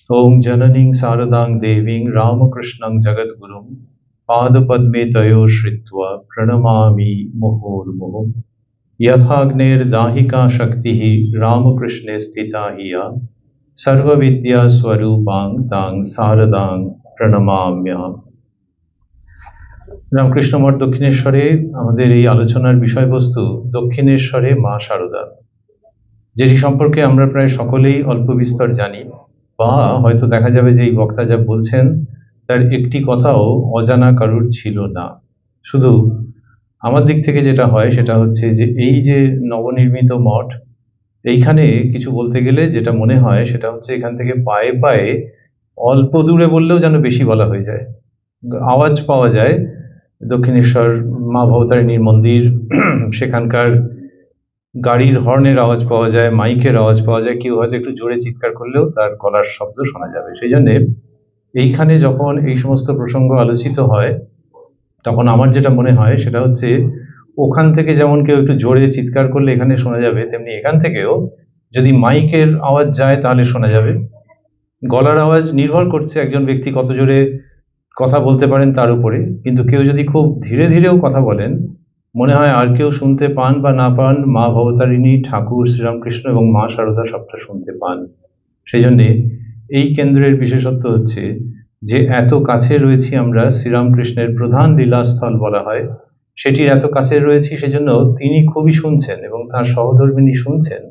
ओं जननीं शारदां देवीं रामकृष्णं जगद्गुरुं पादपद्मे तयोः श्रित्वा प्रणमामि मुहुर्मुहुः। यथाग्नेर्दाहिका शक्तिः रामकृष्णे स्थिता हि या सर्वविद्यास्वरूपां तां शारदां प्रणमाम्यहम्। রামকৃষ্ণ মঠ দক্ষিণেশ্বরে আমাদের এই আলোচনার বিষয়বস্তু দক্ষিণেশ্বরে মা শারদা, যেটি সম্পর্কে আমরা প্রায় সকলেই অল্প বিস্তর জানি, বা হয়তো দেখা যাবে যে এই বক্তা যা বলছেন তার একটি কথাও অজানা কারুর ছিল না। শুধু আমার দিক থেকে যেটা হয় সেটা হচ্ছে যে এই যে নবনির্মিত মঠ, এইখানে কিছু বলতে গেলে যেটা মনে হয় সেটা হচ্ছে এখান থেকে পায়ে পায়ে অল্প দূরে বললেও যেন বেশি বলা হয়ে যায়, আওয়াজ পাওয়া যায় দক্ষিণেশ্বর মা ভবতারিণীর মন্দির, সেখানকার গাড়ির হর্নের আওয়াজ পাওয়া যায়, মাইকের আওয়াজ পাওয়া যায়, কেউ হয়তো একটু জোরে চিৎকার করলেও তার গলার শব্দ শোনা যাবে। সেই জন্যে এইখানে যখন এই সমস্ত প্রসঙ্গ আলোচিত হয় তখন আমার যেটা মনে হয় সেটা হচ্ছে ওখান থেকে যেমন কেউ একটু জোরে চিৎকার করলে এখানে শোনা যাবে, তেমনি এখান থেকেও যদি মাইকের আওয়াজ যায় তাহলে শোনা যাবে। গলার আওয়াজ নির্ভর করছে একজন ব্যক্তি কত জোরে কথা বলতে পারেন তার উপরে, কিন্তু কেউ যদি খুব ধীরে ধীরেও কথা বলেন, মনে হয় আর কেউ শুনতে পান বা না পান, মা ভবতারিণী, ঠাকুর শ্রীরামকৃষ্ণ এবং মা শারদা সবটা শুনতে পান। সেই জন্যে এই কেন্দ্রের বিশেষত্ব হচ্ছে যে এত কাছে রয়েছি আমরা, শ্রীরামকৃষ্ণের প্রধান লীলাস্থল বলা হয়, সেটির এত কাছে রয়েছি, সেজন্য তিনি খুবই শুনছেন এবং তার সহধর্মিণী শুনছেন,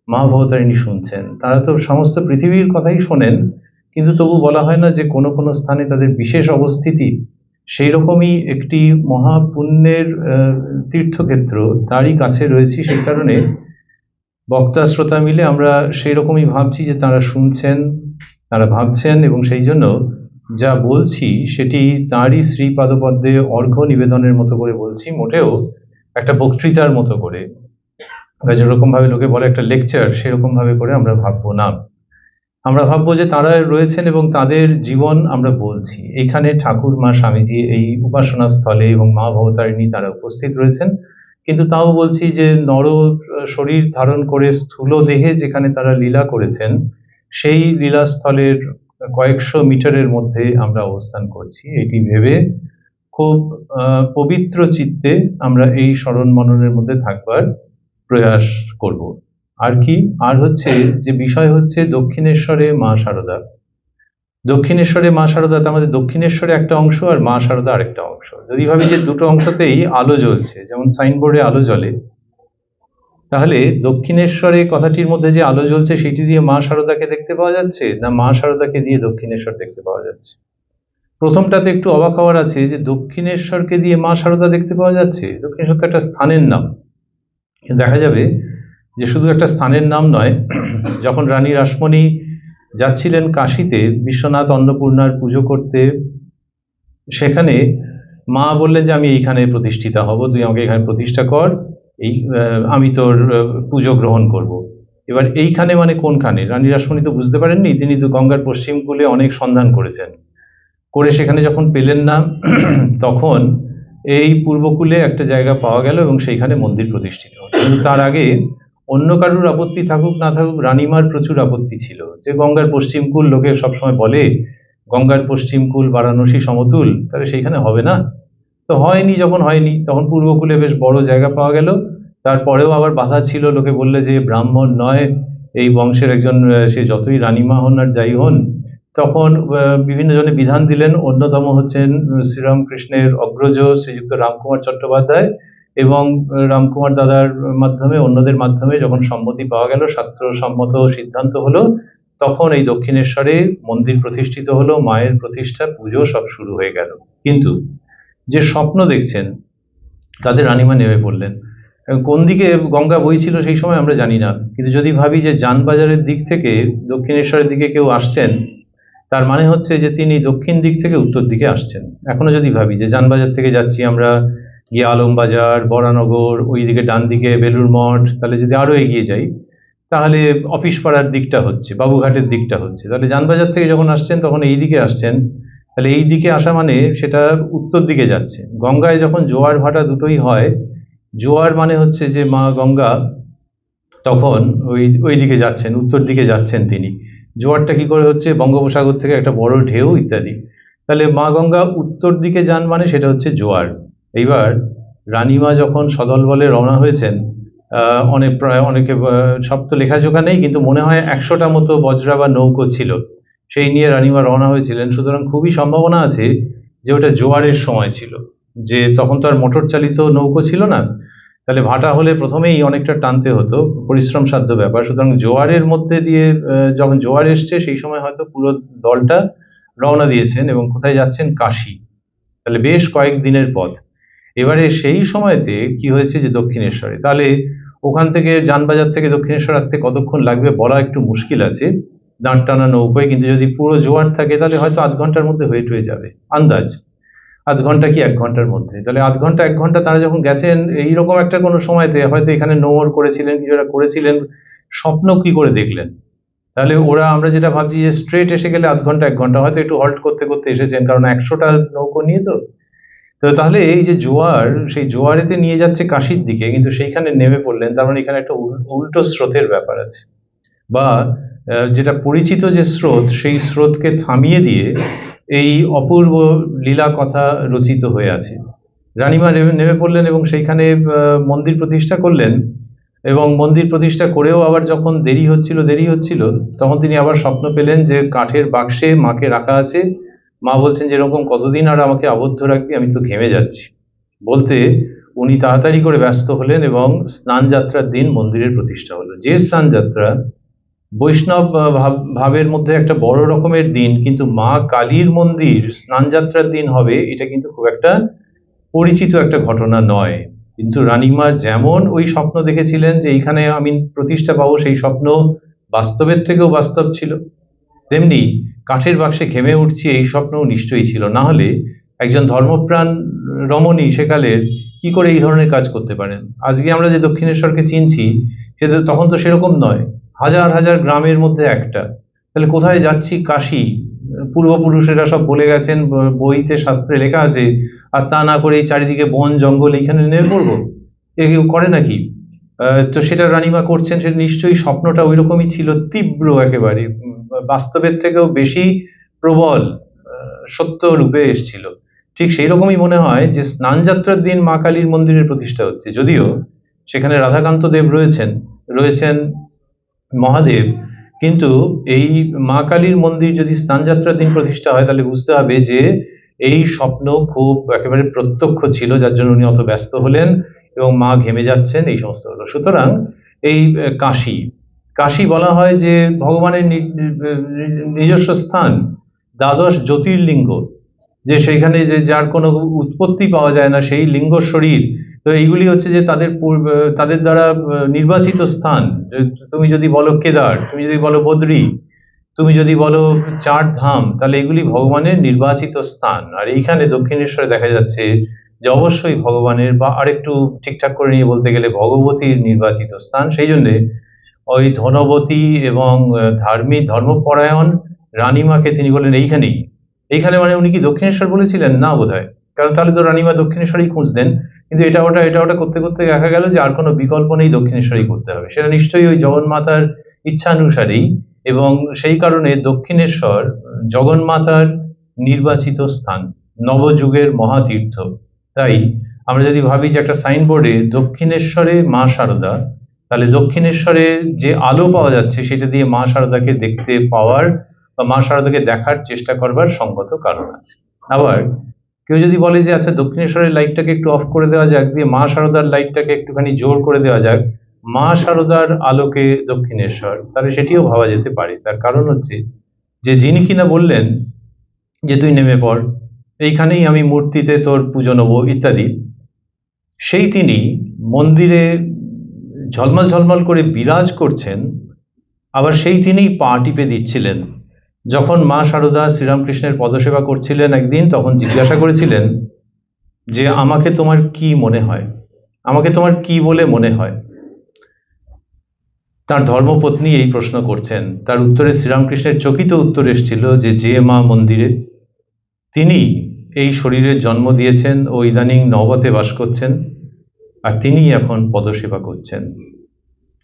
মা ভবতারিণী শুনছেন। তারা তো সমস্ত পৃথিবীর কথাই শোনেন, কিন্তু তবু বলা হয় না যে কোনো কোনো স্থানে তাদের বিশেষ অবস্থিতি। সেই রকমই একটি মহাপুণ্যের তীর্থক্ষেত্র তারই কাছে রয়েছি, সেই কারণে বক্তা শ্রোতা মিলে আমরা সেই রকমই ভাবছি যে তারা শুনছেন, তারা ভাবছেন, এবং সেই জন্য যা বলছি সেটি তাঁরই শ্রীপাদপদ্মে অর্ঘ্য নিবেদনের মতো করে বলছি, মোটেও একটা বক্তৃতার মতো করে, যেরকম ভাবে লোকে বলে একটা লেকচার, সেরকম ভাবে করে আমরা ভাববো না। আমরা ভাববো যে তারা রয়েছেন এবং তাদের জীবন আমরা বলছি। এখানে ঠাকুর, মা, স্বামীজি এই উপাসনা স্থলে এবং মা ভবতারিণী তারা উপস্থিত রয়েছেন, কিন্তু তাও বলছি যে নর শরীর ধারণ করে স্থূল দেহে যেখানে তারা লীলা করেছেন, সেই লীলাস্থলের কয়েকশো মিটারের মধ্যে আমরা অবস্থান করছি। এটি ভেবে খুব পবিত্র চিত্তে আমরা এই স্মরণ মননের মধ্যে থাকবার প্রয়াস করব। আর কি, আর হচ্ছে যে বিষয় হচ্ছে দক্ষিণেশ্বরে মা শারদা। দক্ষিণেশ্বরে মা শারদা, আমাদের দক্ষিণেশ্বরে একটা অংশ আর মা শারদা আরেকটা অংশ। যদি ভাবি যে দুটো অংশতেই আলো জ্বলছে, যেমন সাইনবোর্ডে আলো জ্বলে, তাহলে দক্ষিণেশ্বরে কথাটির মধ্যে যে আলো জ্বলছে সেটি দিয়ে মা শারদাকে দেখতে পাওয়া যাচ্ছে, না মা শারদাকে দিয়ে দক্ষিণেশ্বর দেখতে পাওয়া যাচ্ছে? প্রথমটাতে একটু অবাক হওয়ার আছে যে দক্ষিণেশ্বরকে দিয়ে মা শারদা দেখতে পাওয়া যাচ্ছে। দক্ষিণেশ্বর তো একটা স্থানের নাম। দেখা যাবে যে শুধু একটা স্থানের নাম নয়, যখন রানী রাসমণি যাচ্ছিলেন কাশীতে বিশ্বনাথ অন্নপূর্ণার পুজো করতে, সেখানে মা বললেন যে আমি এইখানে প্রতিষ্ঠিতা হব, তুই আমাকে এখানে প্রতিষ্ঠা কর, এই আমি তোর পুজো গ্রহণ করব। এবার এইখানে মানে কোনখানে? রানী রাসমণি তো বুঝতে পারেননি, তিনি তো গঙ্গার পশ্চিম কূলে অনেক সন্ধান করেছেন, করে সেখানে যখন পেলেন না, তখন এই পূর্বকূলে একটা জায়গা পাওয়া গেল এবং সেইখানে মন্দির প্রতিষ্ঠিত হল। কিন্তু তার আগে অন্য কারুর আপত্তি থাকুক না থাকুক, রানীমার প্রচুর আপত্তি ছিল যে গঙ্গার পশ্চিম কূল, লোকে সবসময় বলে গঙ্গার পশ্চিম কূল বারাণসী সমতুল, তাহলে সেইখানে হবে না। তো হয়নি, যখন হয়নি তখন পূর্বকূলে বেশ বড় জায়গা পাওয়া গেল। তারপরেও আবার বাধা ছিল, লোকে বললে যে ব্রাহ্মণ নয়, এই বংশের একজন, সে যতই রানীমা হন আর যাই হন। তখন বিভিন্ন জনে বিধান দিলেন, অন্যতম হচ্ছেন শ্রীরামকৃষ্ণের অগ্রজ শ্রীযুক্ত রামকুমার চট্টোপাধ্যায়, এবং রামকুমার দাদার মাধ্যমে, অন্যদের মাধ্যমে যখন সম্মতি পাওয়া গেল, শাস্ত্রসম্মত সিদ্ধান্ত হলো, তখন এই দক্ষিণেশ্বরে মন্দির প্রতিষ্ঠিত হলো, মায়ের প্রতিষ্ঠা, পুজো সব শুরু হয়ে গেল। কিন্তু যে স্বপ্ন দেখছেন তাদের রানীমা নেমে পড়লেন। কোন দিকে গঙ্গা বইছিল সেই সময় আমরা জানি না, কিন্তু যদি ভাবি যে যানবাজারের দিক থেকে দক্ষিণেশ্বরের দিকে কেউ আসছেন, তার মানে হচ্ছে যে তিনি দক্ষিণ দিক থেকে উত্তর দিকে আসছেন। এখনো যদি ভাবি যে যানবাজার থেকে যাচ্ছি আমরা, গিয়ে আলমবাজার, বরানগর, ওই দিকে ডান দিকে বেলুর মঠ, তাহলে যদি আরো এগিয়ে যাই তাহলে অফিস পাড়ার দিকটা হচ্ছে, বাবুঘাটের দিকটা হচ্ছে। তাহলে যানবাজার থেকে যখন আসছেন তখন এই দিকে আসছেন, তাহলে এই দিকে আসা মানে সেটা উত্তর দিকে যাচ্ছে। গঙ্গায় যখন জোয়ার ভাটা দুটোই হয়, জোয়ার মানে হচ্ছে যে মা গঙ্গা তখন ওই দিকে যাচ্ছেন, উত্তর দিকে যাচ্ছেন তিনি। জোয়ারটা কি করে হচ্ছে, বঙ্গোপসাগর থেকে একটা বড় ঢেউ ইত্যাদি। তাহলে মা গঙ্গা উত্তর দিকে যান মানে সেটা হচ্ছে জোয়ার। এইবার রানীমা যখন সদলবলে রওনা হয়েছেন, প্রায় অনেকে, সব তো লেখাজোখা নেই, কিন্তু মনে হয় 100টা মতো বজরা বা নৌকো ছিল, সেই নিয়ে রানীমা রওনা হয়েছিলেন। সুতরাং খুবই সম্ভাবনা আছে যে ওটা জোয়ারের সময় ছিল, যে তখন তো আর মোটর চালিত নৌকো ছিল না। তাহলে ভাটা হলে প্রথমেই অনেকটা টানতে হতো, পরিশ্রম সাধ্য ব্যাপার। সুতরাং জোয়ারের মধ্যে দিয়ে যখন জোয়ার এসছে সেই সময় হয়তো পুরো দলটা রওনা দিয়েছেন, এবং কোথায় যাচ্ছেন? কাশী। তাহলে বেশ কয়েক দিনের পথ। এবারে সেই সময়তে কি হয়েছে যে দক্ষিণেশ্বরে, তাহলে ওখান থেকে যানবাজার থেকে দক্ষিণেশ্বর আসতে কতক্ষণ লাগবে বলা একটু মুশকিল আছে দাঁড় টানা নৌকোয়, কিন্তু যদি পুরো জোয়ার থাকে তাহলে হয়তো আধ ঘন্টার মধ্যে হয়ে টয়ে যাবে, আন্দাজ আধ ঘন্টা কি 1 ঘন্টার মধ্যে। তাহলে আধ ঘন্টা 1 ঘন্টা তারা যখন গেছেন এইরকম একটা কোনো সময়তে, হয়তো এখানে নোঙর করেছিলেন, কিছু একটা করেছিলেন, স্বপ্ন কি করে দেখলেন? তাহলে ওরা, আমরা যেটা ভাবছি যে স্ট্রেট এসে গেলে আধ ঘন্টা 1 ঘন্টা, হয়তো একটু হল্ট করতে করতে এসেছেন, কারণ 100টা নৌকো নিয়ে তো। তো তাহলে এই যে জোয়ার, সেই জোয়ারেতে নিয়ে যাচ্ছে কাশীর দিকে, কিন্তু সেইখানে নেমে পড়লেন, তার মানে এখানে একটা উল্টো স্রোতের ব্যাপার আছে, বা যেটা পরিচিত যে স্রোত, সেই স্রোতকে থামিয়ে দিয়ে এই অপূর্ব লীলা কথা রচিত হয়ে আছে। রানীমা নেমে পড়লেন এবং সেইখানে মন্দির প্রতিষ্ঠা করলেন, এবং মন্দির প্রতিষ্ঠা করেও আবার যখন দেরি হচ্ছিল, তখন তিনি আবার স্বপ্ন পেলেন যে কাঠের বাক্সে মাকে রাখা আছে। মা বলছেন যে এরকম কতদিন আর আমাকে আবদ্ধ রাখবি, আমি তো ঘেমে যাচ্ছি। বলতে উনি তাড়াতাড়ি করে ব্যস্ত হলেন, এবং স্নান যাত্রার দিন মন্দিরের প্রতিষ্ঠা হলো। যে স্নান যাত্রা বৈষ্ণব ভাবের মধ্যে একটা বড় রকমের দিন, কিন্তু মা কালীর মন্দির স্নান যাত্রার দিন হবে, এটা কিন্তু খুব একটা পরিচিত একটা ঘটনা নয়। কিন্তু রানীমা যেমন ওই স্বপ্ন দেখেছিলেন যে এইখানে আমি প্রতিষ্ঠা পাবো, সেই স্বপ্ন বাস্তবের থেকেও বাস্তব ছিল, তেমনি কাঠের বাক্সে ঘেমে উঠছি এই স্বপ্নও নিশ্চয়ই ছিল। না হলে একজন ধর্মপ্রাণ রমণী সেকালের কি করে এই ধরনের কাজ করতে পারেন? আজকে আমরা যে দক্ষিণেশ্বরকে চিনছি, সেটা তখন তো সেরকম নয়, হাজার হাজার গ্রামের মধ্যে একটা। তাহলে কোথায় যাচ্ছি? কাশী। পূর্বপুরুষেরা সব বলে গেছেন, বইতে শাস্ত্রে লেখা আছে, আর তা না করে এই চারিদিকে বন জঙ্গল, এইখানে নেমে পড়বো? এ কেউ করে নাকি? তো সেটা রানীমা করছেন, সেটা নিশ্চয়ই স্বপ্নটা ওই রকমই ছিল, তীব্র একেবারে, বাস্তবের থেকেও বেশি প্রবল সত্য রূপে এসেছিল। ঠিক সেই রকমই মনে হয় যে স্নান যাত্রার দিন মা কালীর মন্দিরের প্রতিষ্ঠা হচ্ছে, যদিও সেখানে রাধাকান্ত দেব রয়েছেন মহাদেব, কিন্তু এই মা কালীর মন্দির যদি স্নান যাত্রার দিন প্রতিষ্ঠা হয়, তাহলে বুঝতে হবে যে এই স্বপ্ন খুব একেবারে প্রত্যক্ষ ছিল, যার জন্য উনি অত ব্যস্ত হলেন, এবং মা ঘেমে যাচ্ছেন, এই সমস্ত হলো। সুতরাং এই কাশী, কাশী বলা হয় যে ভগবানের নিজস্ব স্থান, দ্বাদশ জ্যোতির্লিঙ্গ, যে সেইখানে যে যার কোনো উৎপত্তি পাওয়া যায় না, সেই লিঙ্গ শরীর। তো এইগুলি হচ্ছে যে তাদের দ্বারা নির্বাচিত স্থান। তুমি যদি বলো কেদার, তুমি যদি বলো বদ্রী, তুমি যদি বলো 4 ধাম, তাহলে এগুলি ভগবানের নির্বাচিত স্থান। আর এইখানে দক্ষিণেশ্বরে দেখা যাচ্ছে যে অবশ্যই ভগবানের, বা আরেকটু ঠিকঠাক করে নিয়ে বলতে গেলে ভগবতীর নির্বাচিত স্থান। সেই জন্যে ওই ধনবতী এবং ধর্মপরায়ণ রানীমাকে তিনি বলেন এইখানে মানে উনি কি দক্ষিণেশ্বর বলেছিলেন? না বোধহয়, কারণ তাহলে তো রানীমা দক্ষিণেশ্বরেই খুঁজতেন। কিন্তু এটা ওটা করতে করতে দেখা গেল যে আর কোনো বিকল্প নেই, দক্ষিণেশ্বরেই করতে হবে। সেটা নিশ্চয়ই ওই জগন্মাতার ইচ্ছানুসারেই, এবং সেই কারণে দক্ষিণেশ্বর জগন্মাতার নির্বাচিত স্থান, নবযুগের মহাতীর্থ। তাই আমরা যদি ভাবি যে একটা সাইনবোর্ডে দক্ষিণেশ্বরে মা শারদা, তাহলে দক্ষিণেশ্বরে যে আলো পাওয়া যাচ্ছে সেটা দিয়ে মা শারদাকে দেখতে পাওয়ার বা মা শারদাকে দেখার চেষ্টা করবার সঙ্গত কারণ আছে। আবার কেউ যদি বলে যে আচ্ছা দক্ষিণেশ্বরের লাইটটাকে একটু অফ করে দেওয়া যাক, দিয়ে মা শারদার লাইটটাকে একটুখানি জোর করে দেওয়া যাক, মা শারদার আলোকে দক্ষিণেশ্বর, তাহলে সেটিও ভাবা যেতে পারে। তার কারণ হচ্ছে যে যিনি কিনা বললেন যে তুই নেমে পড়, এইখানেই আমি মূর্তিতে তোর পুজো নেব ইত্যাদি, সেই তিনি মন্দিরে ঝলমল ঝলমল করে বিরাজ করছেন, আবার সেই তিনিই পা টিপে দিচ্ছিলেন। যখন মা শারদা শ্রীরামকৃষ্ণের পদসেবা করছিলেন একদিন, তখন জিজ্ঞাসা করেছিলেন যে আমাকে তোমার কি মনে হয়, আমাকে তোমার কি বলে মনে হয়? তার ধর্মপত্নী এই প্রশ্ন করছেন। তার উত্তরে শ্রীরামকৃষ্ণের চকিত উত্তর এসেছিল যে মা মন্দিরে, তিনি এই শরীরের জন্ম দিয়েছেন ও ইদানিং নবতে বাস করছেন, আর তিনি এখন পদসেবা করছেন।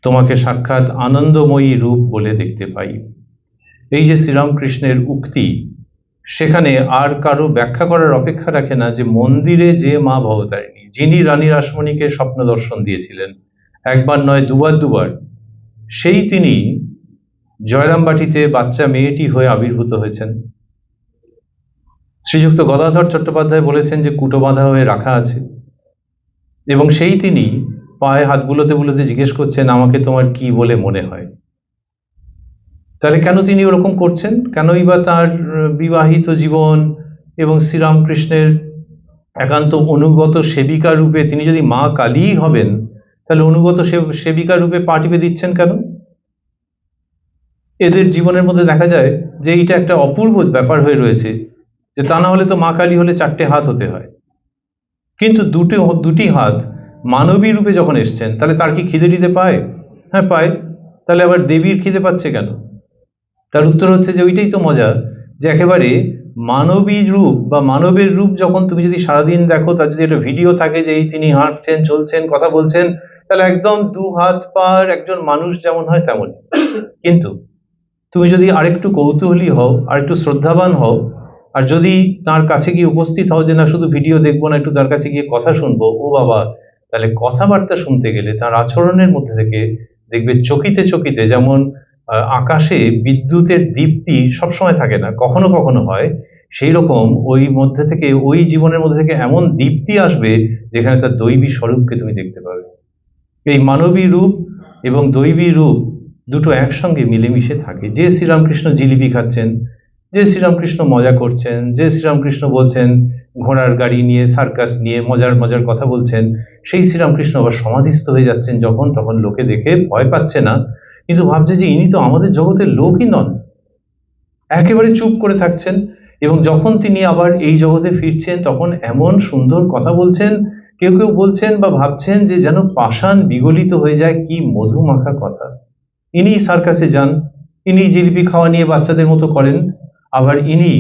তোমাকে সাক্ষাৎ আনন্দময়ী রূপ বলে দেখতে পাই। এই যে শ্রীরামকৃষ্ণের উক্তি, সেখানে আর কারো ব্যাখ্যা করার অপেক্ষা রাখে না যে মন্দিরে যে মা ভবতারিণী, যিনি রানী রাসমণিকে স্বপ্ন দর্শন দিয়েছিলেন একবার নয় দুবার, সেই তিনি জয়রামবাটিতে বাচ্চা মেয়েটি হয়ে আবির্ভূত হয়েছেন। শ্রীযুক্ত গদাধর চট্টোপাধ্যায় বলেছেন যে কুটো বাঁধা হয়ে রাখা আছে, এবং সেই তিনি পায়ে হাত বুলোতে বুলোতে জিজ্ঞেস করছেন, আমাকে তোমার কি বলে মনে হয়। তাহলে কেন তিনি ওরকম করছেন? কেনই বা তার বিবাহিত জীবন এবং শ্রীরামকৃষ্ণের একান্ত অনুগত সেবিকা রূপে তিনি যদি মা কালী হবেন, তাহলে অনুগত সেবিকা রূপে পা টিপে দিচ্ছেন কেন? এদের জীবনের মধ্যে দেখা যায় যে এইটা একটা অপূর্ব ব্যাপার হয়ে রয়েছে, যে তা না হলে তো মা কালী হলে 4টে হাত হতে হয়, কিন্তু দুটি হাত মানবী রূপে যখন এসছেন, তাহলে তার কি খিদে টিদে পায়? হ্যাঁ পায়। তাহলে আবার দেবীর খিদে পাচ্ছে কেন? তার উত্তর হচ্ছে যে ওইটাই তো মজা, যে একেবারে মানবী রূপ বা মানবের রূপ যখন তুমি যদি সারাদিন দেখো, তার যদি একটা ভিডিও থাকে যে এই তিনি হাঁটছেন, চলছেন, কথা বলছেন, তাহলে একদম 2 হাত পার একজন মানুষ যেমন হয় তেমন। কিন্তু তুমি যদি আরেকটু কৌতূহলী হও, আরেকটু শ্রদ্ধাবান হও, আর যদি তার কাছে গিয়ে উপস্থিত হও যে না শুধু ভিডিও দেখবো না, একটু তার কাছে গিয়ে কথা শুনবো, ও বাবা, তাহলে কথাবার্তা শুনতে গেলে তার আচরণের মধ্যে থেকে দেখবে চকিতে চকিতে, যেমন আকাশে বিদ্যুতের দীপ্তি সবসময় থাকে না, কখনো কখনো হয়, সেই রকম ওই মধ্যে থেকে, ওই জীবনের মধ্যে থেকে এমন দীপ্তি আসবে যেখানে তার দৈবী স্বরূপকে তুমি দেখতে পাবে। এই মানবী রূপ এবং দৈবী রূপ দুটো একসঙ্গে মিলেমিশে থাকে। যে শ্রীরামকৃষ্ণ জিলিপি খাচ্ছেন, যে শ্রীরামকৃষ্ণ মজা করছেন, যে শ্রীরামকৃষ্ণ বলছেন ঘোড়ার গাড়ি নিয়ে, সার্কাস নিয়ে মজার মজার কথা বলছেন, সেই শ্রীরামকৃষ্ণ আবার সমাধিস্থ হয়ে যাচ্ছেন যখন, তখন লোকে দেখে ভয় পাচ্ছে না, কিন্তু ভাবছে যে ইনি তো আমাদের জগতের লোকই নন, একেবারে চুপ করে থাকছেন। এবং যখন তিনি আবার এই জগতে ফিরছেন, তখন এমন সুন্দর কথা বলছেন, কেউ কেউ বলছেন বা ভাবছেন যে যেন পাষাণ বিগলিত হয়ে যায়, কি মধুমাখা কথা। ইনি সার্কাসে যান, ইনি জিলিপি খাওয়া নিয়ে বাচ্চাদের মতো করেন, আবার ইনি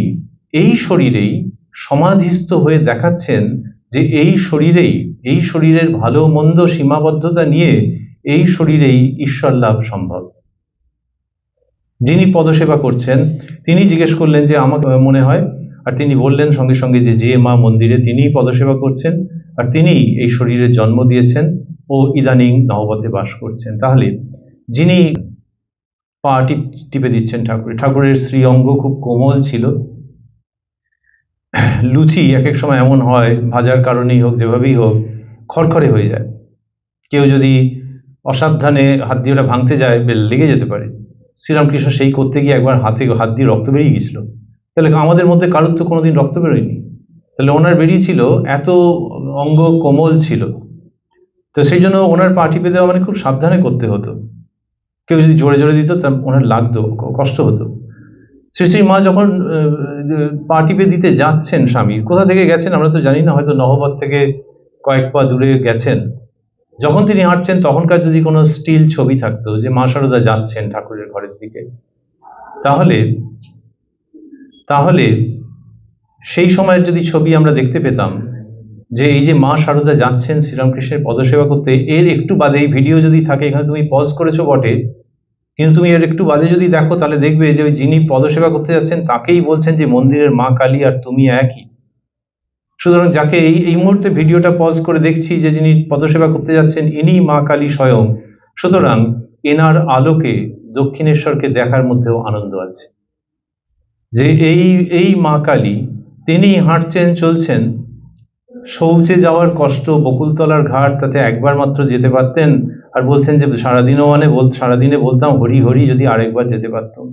এই শরীরেই সমাধিস্থ হয়ে দেখাচ্ছেন যে এই শরীরের ভালো মন্দ সীমাবদ্ধতা নিয়ে এই শরীরেই ঈশ্বর লাভ সম্ভব। যিনি পদসেবা করছেন তিনি জিজ্ঞেস করলেন যে আমাকে মনে হয়, আর তিনি বললেন সঙ্গে সঙ্গে যে মা মন্দিরে তিনিই পদসেবা করছেন, আর তিনি এই শরীরের জন্ম দিয়েছেন ও ইদানিং নহবতে বাস করছেন। তাহলে যিনি পা টিপে দিচ্ছেন ঠাকুরের শ্রীঅঙ্গ খুব কোমল ছিল। লুচি এক এক সময় এমন হয়, ভাজার কারণেই হোক, যেভাবেই হোক, খড়খড়ে হয়ে যায়। কেউ যদি অসাবধানে হাত দিয়ে ওটা ভাঙতে যায়, লেগে যেতে পারে। শ্রীরামকৃষ্ণ সেই করতে গিয়ে একবার হাত দিয়ে রক্ত বেরিয়ে গেছিল। তাহলে আমাদের মধ্যে কারোর তো কোনোদিন রক্ত বেরোয়নি, তাহলে ওনার বেরিয়েছিল, এত অঙ্গ কোমল ছিল। তো সেই জন্য ওনার পা টিপে দেওয়া মানে খুব সাবধানে করতে হতো। কেউ যদি জোরে জোরে দিত, তা ওনার লাগতো, কষ্ট হতো। শ্রী শ্রী মা যখন পা টিপে দিতে যাচ্ছেন, স্বামী কোথা থেকে গেছেন আমরা তো জানি না, হয়তো নহবত থেকে কয়েক পা দূরে গেছেন। যখন তিনি হাঁটছেন, তখনকার যদি কোনো স্টিল ছবি থাকতো যে মা শারদা যাচ্ছেন ঠাকুরের ঘরের দিকে, তাহলে সেই সময়ের যদি ছবি আমরা দেখতে পেতাম, যে এই যে মা শারদা যাচ্ছেন শ্রীরামকৃষ্ণের পদসেবা করতে, এর একটু বাদে এই ভিডিও যদি থাকে, এখানে তুমি পজ করেছো বটে, কিন্তু তুমি এর একটু বাদে যদি দেখো, তাহলে দেখবে যে ওই যিনি পদসেবা করতে যাচ্ছেন তাকেই বলছেন যে মন্দিরের মা কালী আর তুমি একই। সুতরাং যাকে এই মুহূর্তে ভিডিওটা পজ করে দেখছি, যে যিনি পদসেবা করতে যাচ্ছেন ইনি মা কালী স্বয়ং। সুতরাং এনার আলোকে দক্ষিণেশ্বরকে দেখার মধ্যেও আনন্দ আছে, যে এই মা কালী তিনি হাঁটছেন, চলছেন। শৌচে যাওয়ার কষ্ট, বকুলতলার ঘাট, তাতে একবার মাত্র যেতে পারতেন, আর বলছেন যে সারাদিনে বলতাম হরি হরি, যদি আরেকবার যেতে পারতাম।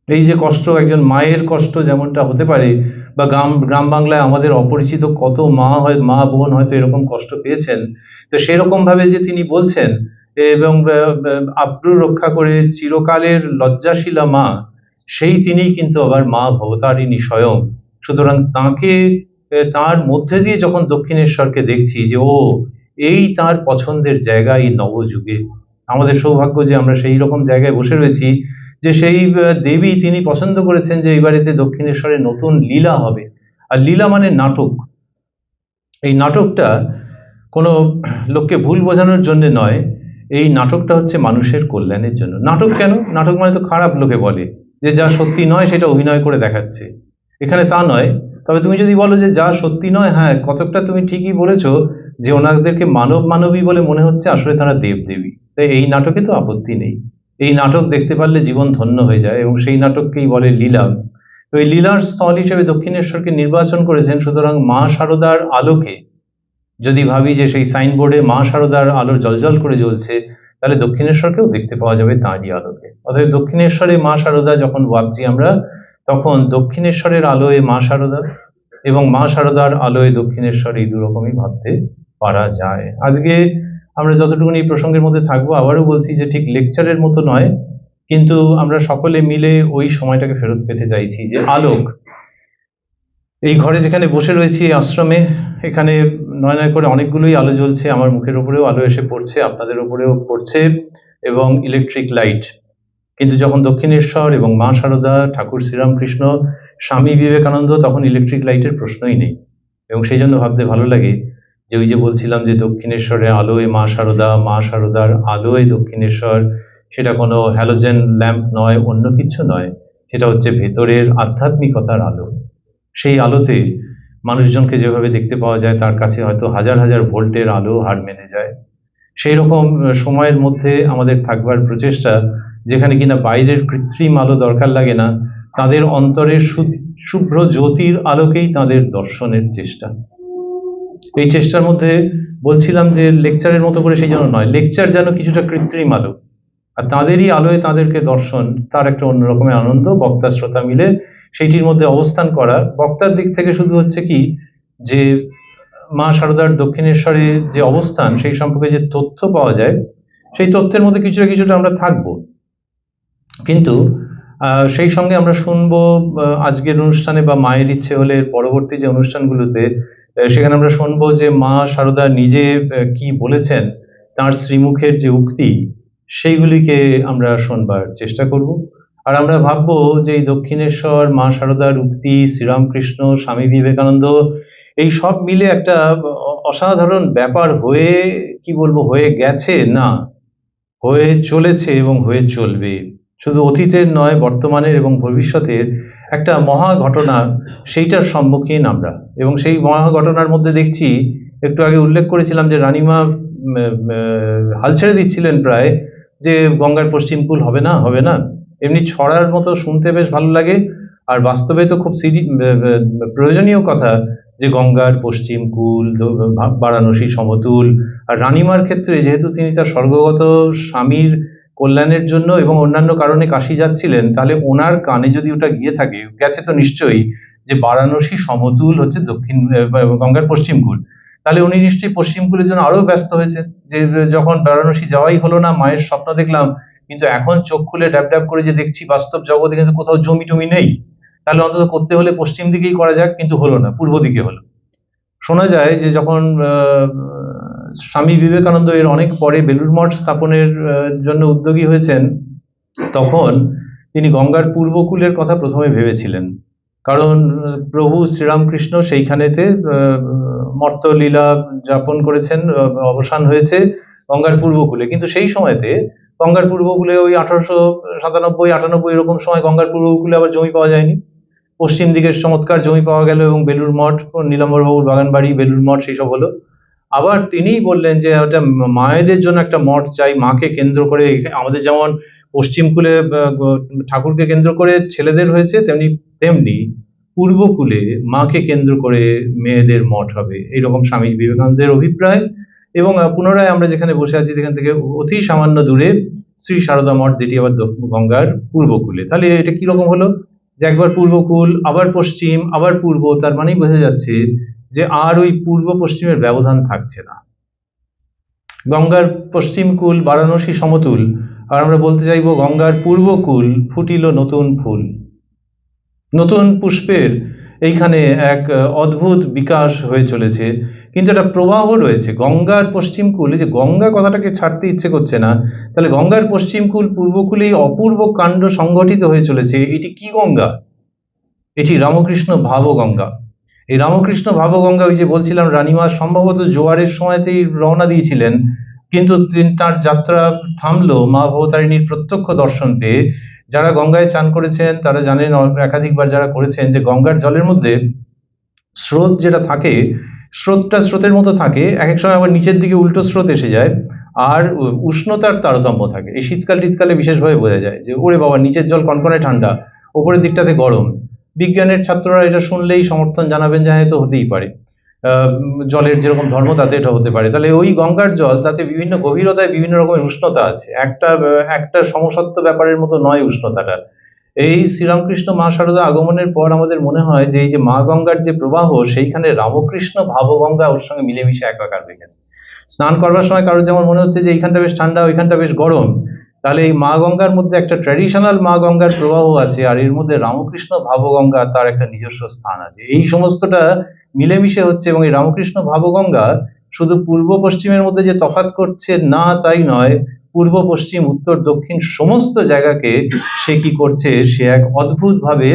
এই যে কষ্ট, একজন মায়ের কষ্ট যেমনটা হতে পারে, বা গ্রাম বাংলায় আমাদের অপরিচিত কত মা বোন হয়তো এরকম কষ্ট পেয়েছেন, তো সেরকম ভাবে যে তিনি বলছেন, এবং আব্রু রক্ষা করে চিরকালের লজ্জাশীলা মা, সেই তিনিই কিন্তু আবার মা ভবতারিণী স্বয়ং। সুতরাং তার মধ্যে দিয়ে যখন দক্ষিণেশ্বরকে দেখছি, যে এই তার পছন্দের জায়গা এই নবযুগে, আমাদের সৌভাগ্য যে আমরা সেই রকম জায়গায় বসে রয়েছি, যে সেই দেবী তিনি পছন্দ করেছেন যে এই বাড়িতে দক্ষিণেশ্বরে নতুন লীলা হবে। আর লীলা মানে নাটক। এই নাটকটা কোনো লোককে ভুল বোঝানোর জন্য নয়, এই নাটকটা হচ্ছে মানুষের কল্যাণের জন্য। নাটক কেন? নাটক মানে তো খারাপ লোকে বলে, যে যা সত্যি নয় সেটা অভিনয় করে দেখাচ্ছে। এখানে তা নয়। তবে তুমি যদি বলো যে যা সত্যি নয়, হ্যাঁ কতকটা তুমি ঠিকই বলেছো যে ওনাদেরকে মানব মানবী বলে মনে হচ্ছে, আসলে তারা দেব দেবী। তাই এই নাটকে তো আপত্তি নেই। এই নাটক দেখতে পারলে জীবন ধন্য হয়ে যায়, এবং সেই নাটককেই বলে লীলা। তো এই লীলার স্থল হিসেবে দক্ষিণেশ্বরকে নির্বাচন করেছেন। সুতরাং মা শারদার আলোকে যদি ভাবি যে সেই সাইনবোর্ডে মা শারদার আলো জ্বলজ্বল করে জ্বলছে, তাহলে দক্ষিণেশ্বরকেও দেখতে পাওয়া যাবে তাঁরই আলোকে। অতএব দক্ষিণেশ্বরে মা শারদা যখন ভাবছি আমরা, তখন দক্ষিণেশ্বরের আলোয় মা শারদা এবং মা শারদার আলোয় দক্ষিণেশ্বর, এই দুরকমই ভাবতে পারা যায়। আজকে আমরা যতটুকুনি এই প্রসঙ্গের মধ্যে থাকবো, আবারও বলছি যে ঠিক লেকচারের মতো নয়, কিন্তু আমরা সকলে মিলে ওই সময়টাকে ফেরত পেতে চাইছি যে আলোক। এই ঘরে যেখানে বসে রয়েছি, এই আশ্রমে, এখানে নয় নয় করে অনেকগুলোই আলো জ্বলছে। আমার মুখের উপরেও আলো এসে পড়ছে, আপনাদের উপরেও পড়ছে, এবং ইলেকট্রিক লাইট। কিন্তু যখন দক্ষিণেশ্বর এবং মা শারদা, ঠাকুর শ্রীরামকৃষ্ণ, স্বামী বিবেকানন্দ, তখন ইলেকট্রিক লাইটের প্রশ্নই নেই। এবং সেই জন্য ভাবতে ভালো লাগে যে ওই যে বলছিলাম যে দক্ষিণেশ্বরের আলোয় মা শারদা, মা শারদার আলোয় দক্ষিণেশ্বর, সেটা কোনো হ্যালোজেন ল্যাম্প নয়, অন্য কিছু নয়, সেটা হচ্ছে ভেতরের আধ্যাত্মিকতার আলো। সেই আলোতে মানুষজনকে যেভাবে দেখতে পাওয়া যায়, তার কাছে হয়তো হাজার হাজার ভোল্টের আলো হার মেনে যায়। সেই রকম সময়ের মধ্যে আমাদের থাকবার প্রচেষ্টা, যেখানে কিনা বাইরের কৃত্রিম আলো দরকার লাগে না, তাদের অন্তরের শুভ্র জ্যোতির আলোকেই তাদের দর্শনের চেষ্টা। এই চেষ্টার মধ্যে বলছিলাম যে লেকচারের মতো করে সেই জন্য নয়, লেকচার যেন কিছুটা কৃত্রিম আলো, আর তাদেরই আলোয় তাদেরকে দর্শন, তার একটা অন্য রকমের আনন্দ। বক্তা শ্রোতা মিলে সেইটির মধ্যে অবস্থান করা। বক্তার দিক থেকে শুধু হচ্ছে কি যে মা শারদার দক্ষিণেশ্বরে যে অবস্থান, সেই সম্পর্কে যে তথ্য পাওয়া যায়, সেই তথ্যের মধ্যে কিছুটা কিছুটা আমরা থাকবো। কিন্তু সেই সঙ্গে আমরা শুনবো আজকের অনুষ্ঠানে বা মায়ের ইচ্ছে হলে পরবর্তী যে অনুষ্ঠানগুলোতে, সেখানে আমরা শুনবো যে মা শারদা নিজে কি বলেছেন, তার শ্রীমুখের যে উক্তি, সেইগুলিকে আমরা শোনবার চেষ্টা করব। আর আমরা ভাববো যে এই দক্ষিণেশ্বর, মা শারদার উক্তি, শ্রীরামকৃষ্ণ, স্বামী বিবেকানন্দ, এই সব মিলে একটা অসাধারণ ব্যাপার হয়ে, কি বলবো, হয়ে গেছে না, হয়ে চলেছে এবং হয়ে চলবে। শুধু অতীতের নয়, বর্তমানের এবং ভবিষ্যতের একটা মহা ঘটনা, সেইটার সম্মুখীন আমরা। এবং সেই মহা ঘটনার মধ্যে দেখছি, একটু আগে উল্লেখ করেছিলাম যে রানীমা হাল ছেড়ে দিচ্ছিলেন প্রায়, যে গঙ্গার পশ্চিম কূল হবে না, হবে না। এমনি ছড়ার মতো শুনতে বেশ ভালো লাগে, আর বাস্তবে তো খুব প্রয়োজনীয় কথা যে গঙ্গার পশ্চিম কূল, বারাণসী সমতুল। আর রানীমার ক্ষেত্রে যেহেতু তিনি তার স্বর্গগত স্বামীর কল্যাণের জন্য এবং অন্যান্য কারণে কাশী যাচ্ছিলেন, তাহলে ওনার কানে যদি ওটা গিয়ে থাকে, গেছে তো নিশ্চয়ই, যে বারাণসী সমতুল হচ্ছে দক্ষিণ গঙ্গার পশ্চিম কূল, তাহলে উনি নিশ্চয়ই পশ্চিম কূলের জন্য আরো ব্যস্ত হয়েছেন। যে যখন বারাণসী যাওয়াই হলো না, মায়ের স্বপ্ন দেখলাম, কিন্তু এখন চোখ খুলে ড্যাব ড্যাব করে যে দেখছি বাস্তব জগতে কিন্তু কোথাও জমি টমি নেই, তাহলে অন্তত করতে হলে পশ্চিম দিকেই করা যাক। কিন্তু হলো না, পূর্ব দিকে হলো। শোনা যায় যে যখন স্বামী বিবেকানন্দ এর অনেক পরে বেলুড় মঠ স্থাপনের জন্য উদ্যোগী হয়েছেন, তখন তিনি গঙ্গার পূর্বকূলের কথা প্রথমে ভেবেছিলেন। কারণ প্রভু শ্রীরামকৃষ্ণ সেইখানেতে মর্তলীলা যাপন করেছেন, অবসান হয়েছে গঙ্গার পূর্বকূলে। কিন্তু সেই সময়তে গঙ্গার পূর্বকূলে ওই 1897-98 এরকম সময় গঙ্গার পূর্বকূলে আবার জমি পাওয়া যায়নি। পশ্চিম দিকের চমৎকার জমি পাওয়া গেল, এবং বেলুড় মঠ, নীলাম্বরবাবুর বাগানবাড়ি, বেলুড় মঠ, সেই সব হলো। আবার তিনিই বললেন যে ওটা মায়েদের জন্য একটা মঠ চাই, মাকে কেন্দ্র করে। আমাদের যেমন পশ্চিমকূলে ঠাকুরকে কেন্দ্র করে ছেলেদের হয়েছে, তেমনি তেমনি পূর্বকূলে মাকে কেন্দ্র করে মেয়েদের মঠ হবে, এইরকম স্বামী বিবেকানন্দের অভিপ্রায়। এবং পুনরায় আমরা যেখানে বসে আছি, সেখান থেকে অতি সামান্য দূরে শ্রী সারদা মঠ, যেটি আবার গঙ্গার পূর্বকূলে। তাহলে এটা কিরকম হলো যে একবার পূর্বকূল, আবার পশ্চিম, আবার পূর্ব, তার মানেই বোঝা যাচ্ছে যে আর ওই পূর্ব পশ্চিমের ব্যবধান থাকছে না। গঙ্গার পশ্চিম কূল বারাণসী সমতুল, আর আমরা বলতে চাইবো গঙ্গার পূর্বকূল ফুটিল নতুন ফুল, নতুন পুষ্পের এইখানে এক অদ্ভুত বিকাশ হয়ে চলেছে। কিন্তু একটা প্রবাহ রয়েছে গঙ্গার পশ্চিম কূলে, যে গঙ্গা কথাটাকে ছাড়তে ইচ্ছে করছে না। তাহলে গঙ্গার পশ্চিম কূল পূর্বকূলেই অপূর্ব কাণ্ড সংঘটিত হয়ে চলেছে। এটি কি গঙ্গা? এটি রামকৃষ্ণ ভাবগঙ্গা। এই রামকৃষ্ণ ভাবগঙ্গা, ওই যে বলছিলাম রানীমা সম্ভবত জোয়ারের সময়তেই রওনা দিয়েছিলেন, কিন্তু তার যাত্রা থামলো মা ভবতারিণীর প্রত্যক্ষ দর্শন পেয়ে। যারা গঙ্গায় চান করেছেন তারা জানেন, একাধিকবার যারা করেছেন, যে গঙ্গার জলের মধ্যে স্রোত যেটা থাকে, স্রোতের মতো থাকে, এক এক সময় আবার নিচের দিকে উল্টো স্রোত এসে যায়, আর উষ্ণতার তারতম্য থাকে। এই শীতকালে বিশেষভাবে বোঝা যায় যে ওরে বাবা, নিচের জল কনকনে ঠান্ডা, ওপরের দিকটাতে গরম। বিজ্ঞানের ছাত্ররা এটা শুনলেই সমর্থন জানাবেন যে হয়তো হতেই পারে, জলের যেরকম ধর্ম তাতে এটা হতে পারে। তাহলে ওই গঙ্গার জল, তাতে বিভিন্ন গভীরতায় বিভিন্ন রকমের উষ্ণতা আছে, একটা সমসত্ব ব্যাপারের মতো নয় উষ্ণতাটা। এই শ্রীরামকৃষ্ণ মা শারদা আগমনের পর আমাদের মনে হয় যে এই যে মা গঙ্গার যে প্রবাহ, সেইখানে রামকৃষ্ণ ভাবগঙ্গা ওর সঙ্গে মিলেমিশে একাকার হয়ে গেছে। স্নান করবার সময় কারোর যেমন মনে হচ্ছে যে এইখানটা বেশ ঠান্ডা, ওইখানটা বেশ গরম, তাহলে এই মা গঙ্গার মধ্যে একটা ট্র্যাডিশনাল মা গঙ্গার প্রবাহ আছে, আর এর মধ্যে রামকৃষ্ণ ভাবগঙ্গা তার একটা নিজস্ব স্থান আছে। এই সমস্তটা মিলেমিশে হচ্ছে, এবং এই রামকৃষ্ণ ভাবগঙ্গা শুধু পূর্ব পশ্চিমের মধ্যে যে তফাৎ করছে না তাই নয়, পূর্ব পশ্চিম উত্তর দক্ষিণ সমস্ত জায়গাকে সে কি করছে, সে এক অদ্ভুত ভাবে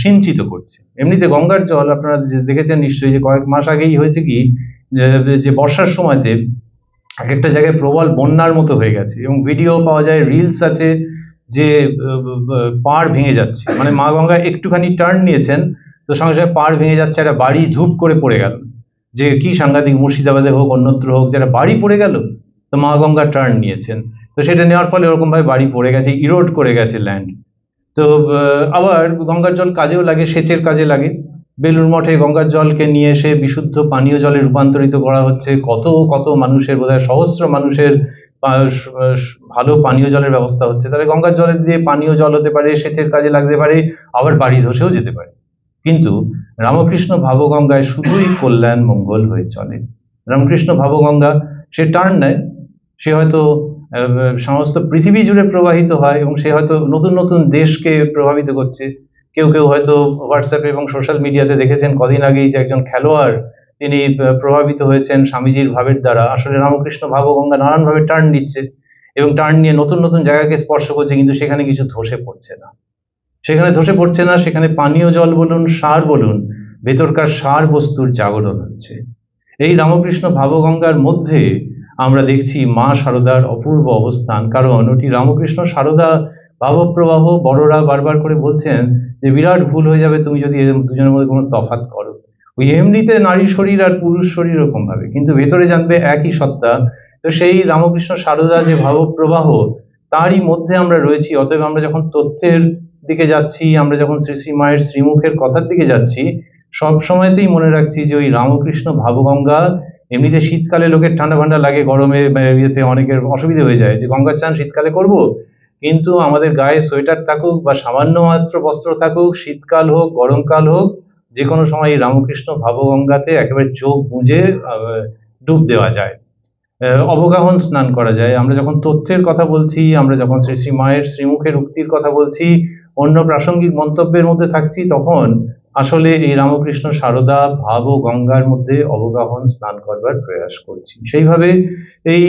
সিঞ্চিত করছে। এমনিতে গঙ্গার জল আপনারা দেখেছেন নিশ্চয়ই, যে কয়েক মাস আগেই হয়েছে কি, যে বর্ষার সময়তে এক একটা জায়গায় প্রবল বন্যার মতো হয়ে গেছে, এবং ভিডিও পাওয়া যায়, রিলস আছে, যে পাড় ভেঙে যাচ্ছে, মানে মা গঙ্গা একটুখানি টার্ন নিয়েছেন তো সঙ্গে সঙ্গে পাড় ভেঙে যাচ্ছে, একটা বাড়ি ধূপ করে পড়ে গেল, যে কি সাংঘাতিক, মুর্শিদাবাদে হোক অন্যত্র হোক, যেটা বাড়ি পড়ে গেল, তো মা গঙ্গা টার্ন নিয়েছেন, তো সেটা নেওয়ার ফলে ওরকম ভাবে বাড়ি পড়ে গেছে, ইরোড করে গেছে ল্যান্ড। তো আবার গঙ্গার জল কাজেও লাগে, সেচের কাজে লাগে। বেলুড় মঠে গঙ্গার জলকে নিয়ে এসে বিশুদ্ধ পানীয় জলে রূপান্তরিত করা হচ্ছে, কত কত মানুষের, বোধহয় সহস্র মানুষের ভালো পানীয় জলের ব্যবস্থা হচ্ছে। তাহলে গঙ্গার জলের দিয়ে পানীয় জল হতে পারে, সেচের কাজে লাগতে পারে, আবার বাড়ি ধসেও যেতে পারে। কিন্তু রামকৃষ্ণ ভাবগঙ্গায় শুধুই কল্যাণ মঙ্গল হয়ে চলে। রামকৃষ্ণ ভাবগঙ্গা সে টার্ন নেয়, সে হয়তো সমস্ত পৃথিবী জুড়ে প্রবাহিত হয়, এবং সে হয়তো নতুন নতুন দেশকে প্রভাবিত করছে। কেউ কেউ হয়তো হোয়াটসঅ্যাপে এবং সোশ্যাল মিডিয়াতে দেখেছেন কদিন আগেই, যে একজন খেলোয়াড় তিনি প্রভাবিত হয়েছেন স্বামীজির ভাবের দ্বারা। আসলে রামকৃষ্ণ ভাবগঙ্গা নানানভাবে টার্ন নিচ্ছে, এবং টার্ন নিয়ে নতুন নতুন জায়গাকে স্পর্শ করছে, কিন্তু সেখানে কিছু ধসে পড়ছে না, সেখানে পানীয় জল বলুন, সার বলুন, ভেতরকার সার বস্তুর জাগরণ হচ্ছে। এই রামকৃষ্ণ ভাবগঙ্গার মধ্যে আমরা দেখছি মা শারদার অপূর্ব অবস্থান, কারণ ওটি রামকৃষ্ণ শারদা ভাবপ্রবাহ। বড়রা বারবার করে বলছেন যে বিরাট ভুল হয়ে যাবে তুমি যদি এদের দুজনের মধ্যে কোনো তফাৎ করো। ওই এমনিতে নারী শরীর আর পুরুষ শরীর এরকম ভাবে, কিন্তু ভেতরে জানবে একই সত্তা। তো সেই রামকৃষ্ণ শারদা যে ভাবপ্রবাহ, তারই মধ্যে আমরা রয়েছি। অতএব আমরা যখন তথ্যের দিকে যাচ্ছি, আমরা যখন শ্রী শ্রী মায়ের শ্রীমুখের কথার দিকে যাচ্ছি, সব সময়তেই মনে রাখছি যে ওই রামকৃষ্ণ ভাবগঙ্গা, এমনিতে শীতকালে লোকের ঠান্ডা ঠান্ডা লাগে, গরমে ইয়েতে অনেকের অসুবিধা হয়ে যায়, যে গঙ্গার চান শীতকালে করব, কিন্তু আমাদের গায়ে সোয়েটার থাকুক বা সামান্য মাত্র বস্ত্র থাকুক, শীতকাল হোক গরমকাল হোক, যে কোনো সময় এই রামকৃষ্ণ ভাবগঙ্গাতে একেবারে চোখ বুজে ডুব দেওয়া যায়, অবগাহন স্নান করা যায়। আমরা যখন তথ্যের কথা বলছি, আমরা যখন শ্রী শ্রী মায়ের শ্রীমুখের উক্তির কথা বলছি, অন্য প্রাসঙ্গিক মন্তব্যের মধ্যে থাকছি, তখন আসলে এই রামকৃষ্ণ শারদা ভাব ও গঙ্গার মধ্যে অবগাহন স্নান করবার প্রয়াস করছি। সেইভাবে এই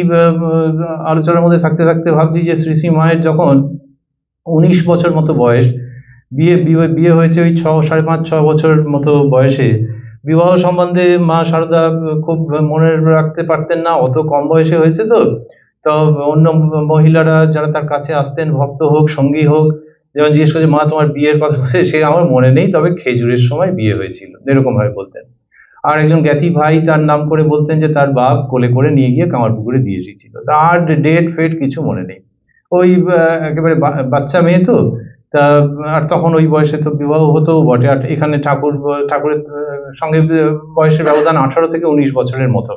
আলোচনার মধ্যে থাকতে থাকতে ভাবছি যে শ্রী শ্রী মায়ের যখন 19 বছর মতো বয়স, বিয়ে হয়েছে ওই 5.5-6 বছর মতো বয়সে। বিবাহ সম্বন্ধে মা শারদা খুব মনে রাখতে পারতেন না, অত কম বয়সে হয়েছে তো। তো অন্য মহিলারা যারা তার কাছে আসতেন, ভক্ত হোক সঙ্গী হোক, যেমন জিজ্ঞেস করছে মা তোমার বিয়ের কথা, সে আমার মনে নেই, তবে খেজুরের সময় বিয়ে হয়েছিল, এরকম ভাবে বলতেন। আর একজন জ্ঞাতি ভাই তার নাম করে বলতেন যে তার বাপ কোলে করে নিয়ে গিয়ে কামারপুকুরে দিয়ে এসেছিল, তার ডেট ফেট কিছু মনে নেই। ওই একেবারে বাচ্চা মেয়ে তো, তা আর তখন ওই বয়সে তো বিবাহ হতো বটে। আর এখানে ঠাকুরের সঙ্গে বয়সের ব্যবধান 18 থেকে 19 বছরের মতো।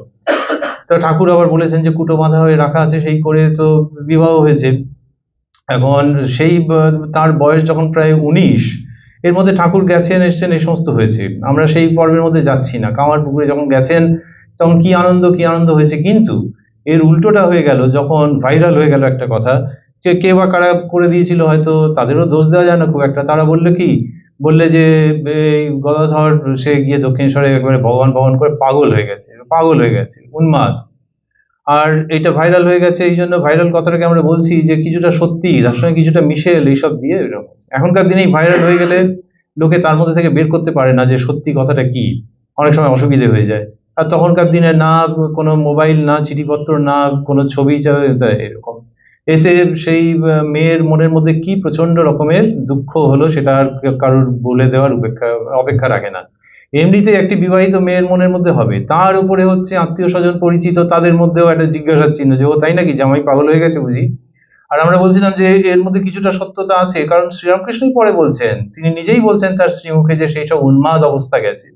তো ঠাকুর আবার বলেছেন যে কুটো বাঁধা হয়ে রাখা আছে, সেই করে তো বিবাহ হয়েছে। এখন সেই তার বয়স যখন প্রায় 19, এর মধ্যে ঠাকুর গেছেন এসছেন এই সমস্ত হয়েছে, আমরা সেই পর্বের মধ্যে যাচ্ছি না। কামারপুকুরে যখন গেছেন তখন কি আনন্দ হয়েছে, কিন্তু এর উল্টোটা হয়ে গেল যখন ভাইরাল হয়ে গেল একটা কথা। কে বা কারা করে দিয়েছিল, হয়তো তাদেরও দোষ দেওয়া যায় না খুব একটা। তারা বললে যে এই গদাধর সে গিয়ে দক্ষিণেশ্বরে একবারে ভগবান করে পাগল হয়ে গেছে, উন্মাদ। আর এটা ভাইরাল হয়ে গেছে, এই জন্য ভাইরাল কথাটাকে আমরা বলছি যে কিছুটা সত্যি, তার সঙ্গে কিছুটা মিশেল, এইসব দিয়ে এরকম। এখনকার দিনেই ভাইরাল হয়ে গেলে লোকে তার মধ্যে থেকে বের করতে পারে না যে সত্যি কথাটা কি, অনেক সময় অসুবিধে হয়ে যায়। আর তখনকার দিনে না কোনো মোবাইল, না চিঠিপত্র, না কোনো ছবি, এরকম এতে সেই মেয়ের মনের মধ্যে কি প্রচন্ড রকমের দুঃখ হলো সেটা আর কারোর বলে দেওয়ার অপেক্ষা রাখে না। এমনিতেই একটি বিবাহিত মেয়ের মনের মধ্যে হবে, তার উপরে হচ্ছে আত্মীয় স্বজন পরিচিত, তাদের মধ্যেও একটা জিজ্ঞাসার চিহ্ন যে ও তাই নাকি, জামাই পাগল হয়ে গেছে বুঝি। আর আমরা বলছিলাম যে এর মধ্যে কিছুটা সত্যতা আছে, কারণ শ্রীরামকৃষ্ণই পরে বলছেন, তিনি নিজেই বলছেন তার শ্রীমুখে যে সেই সব উন্মাদ অবস্থা গেছে।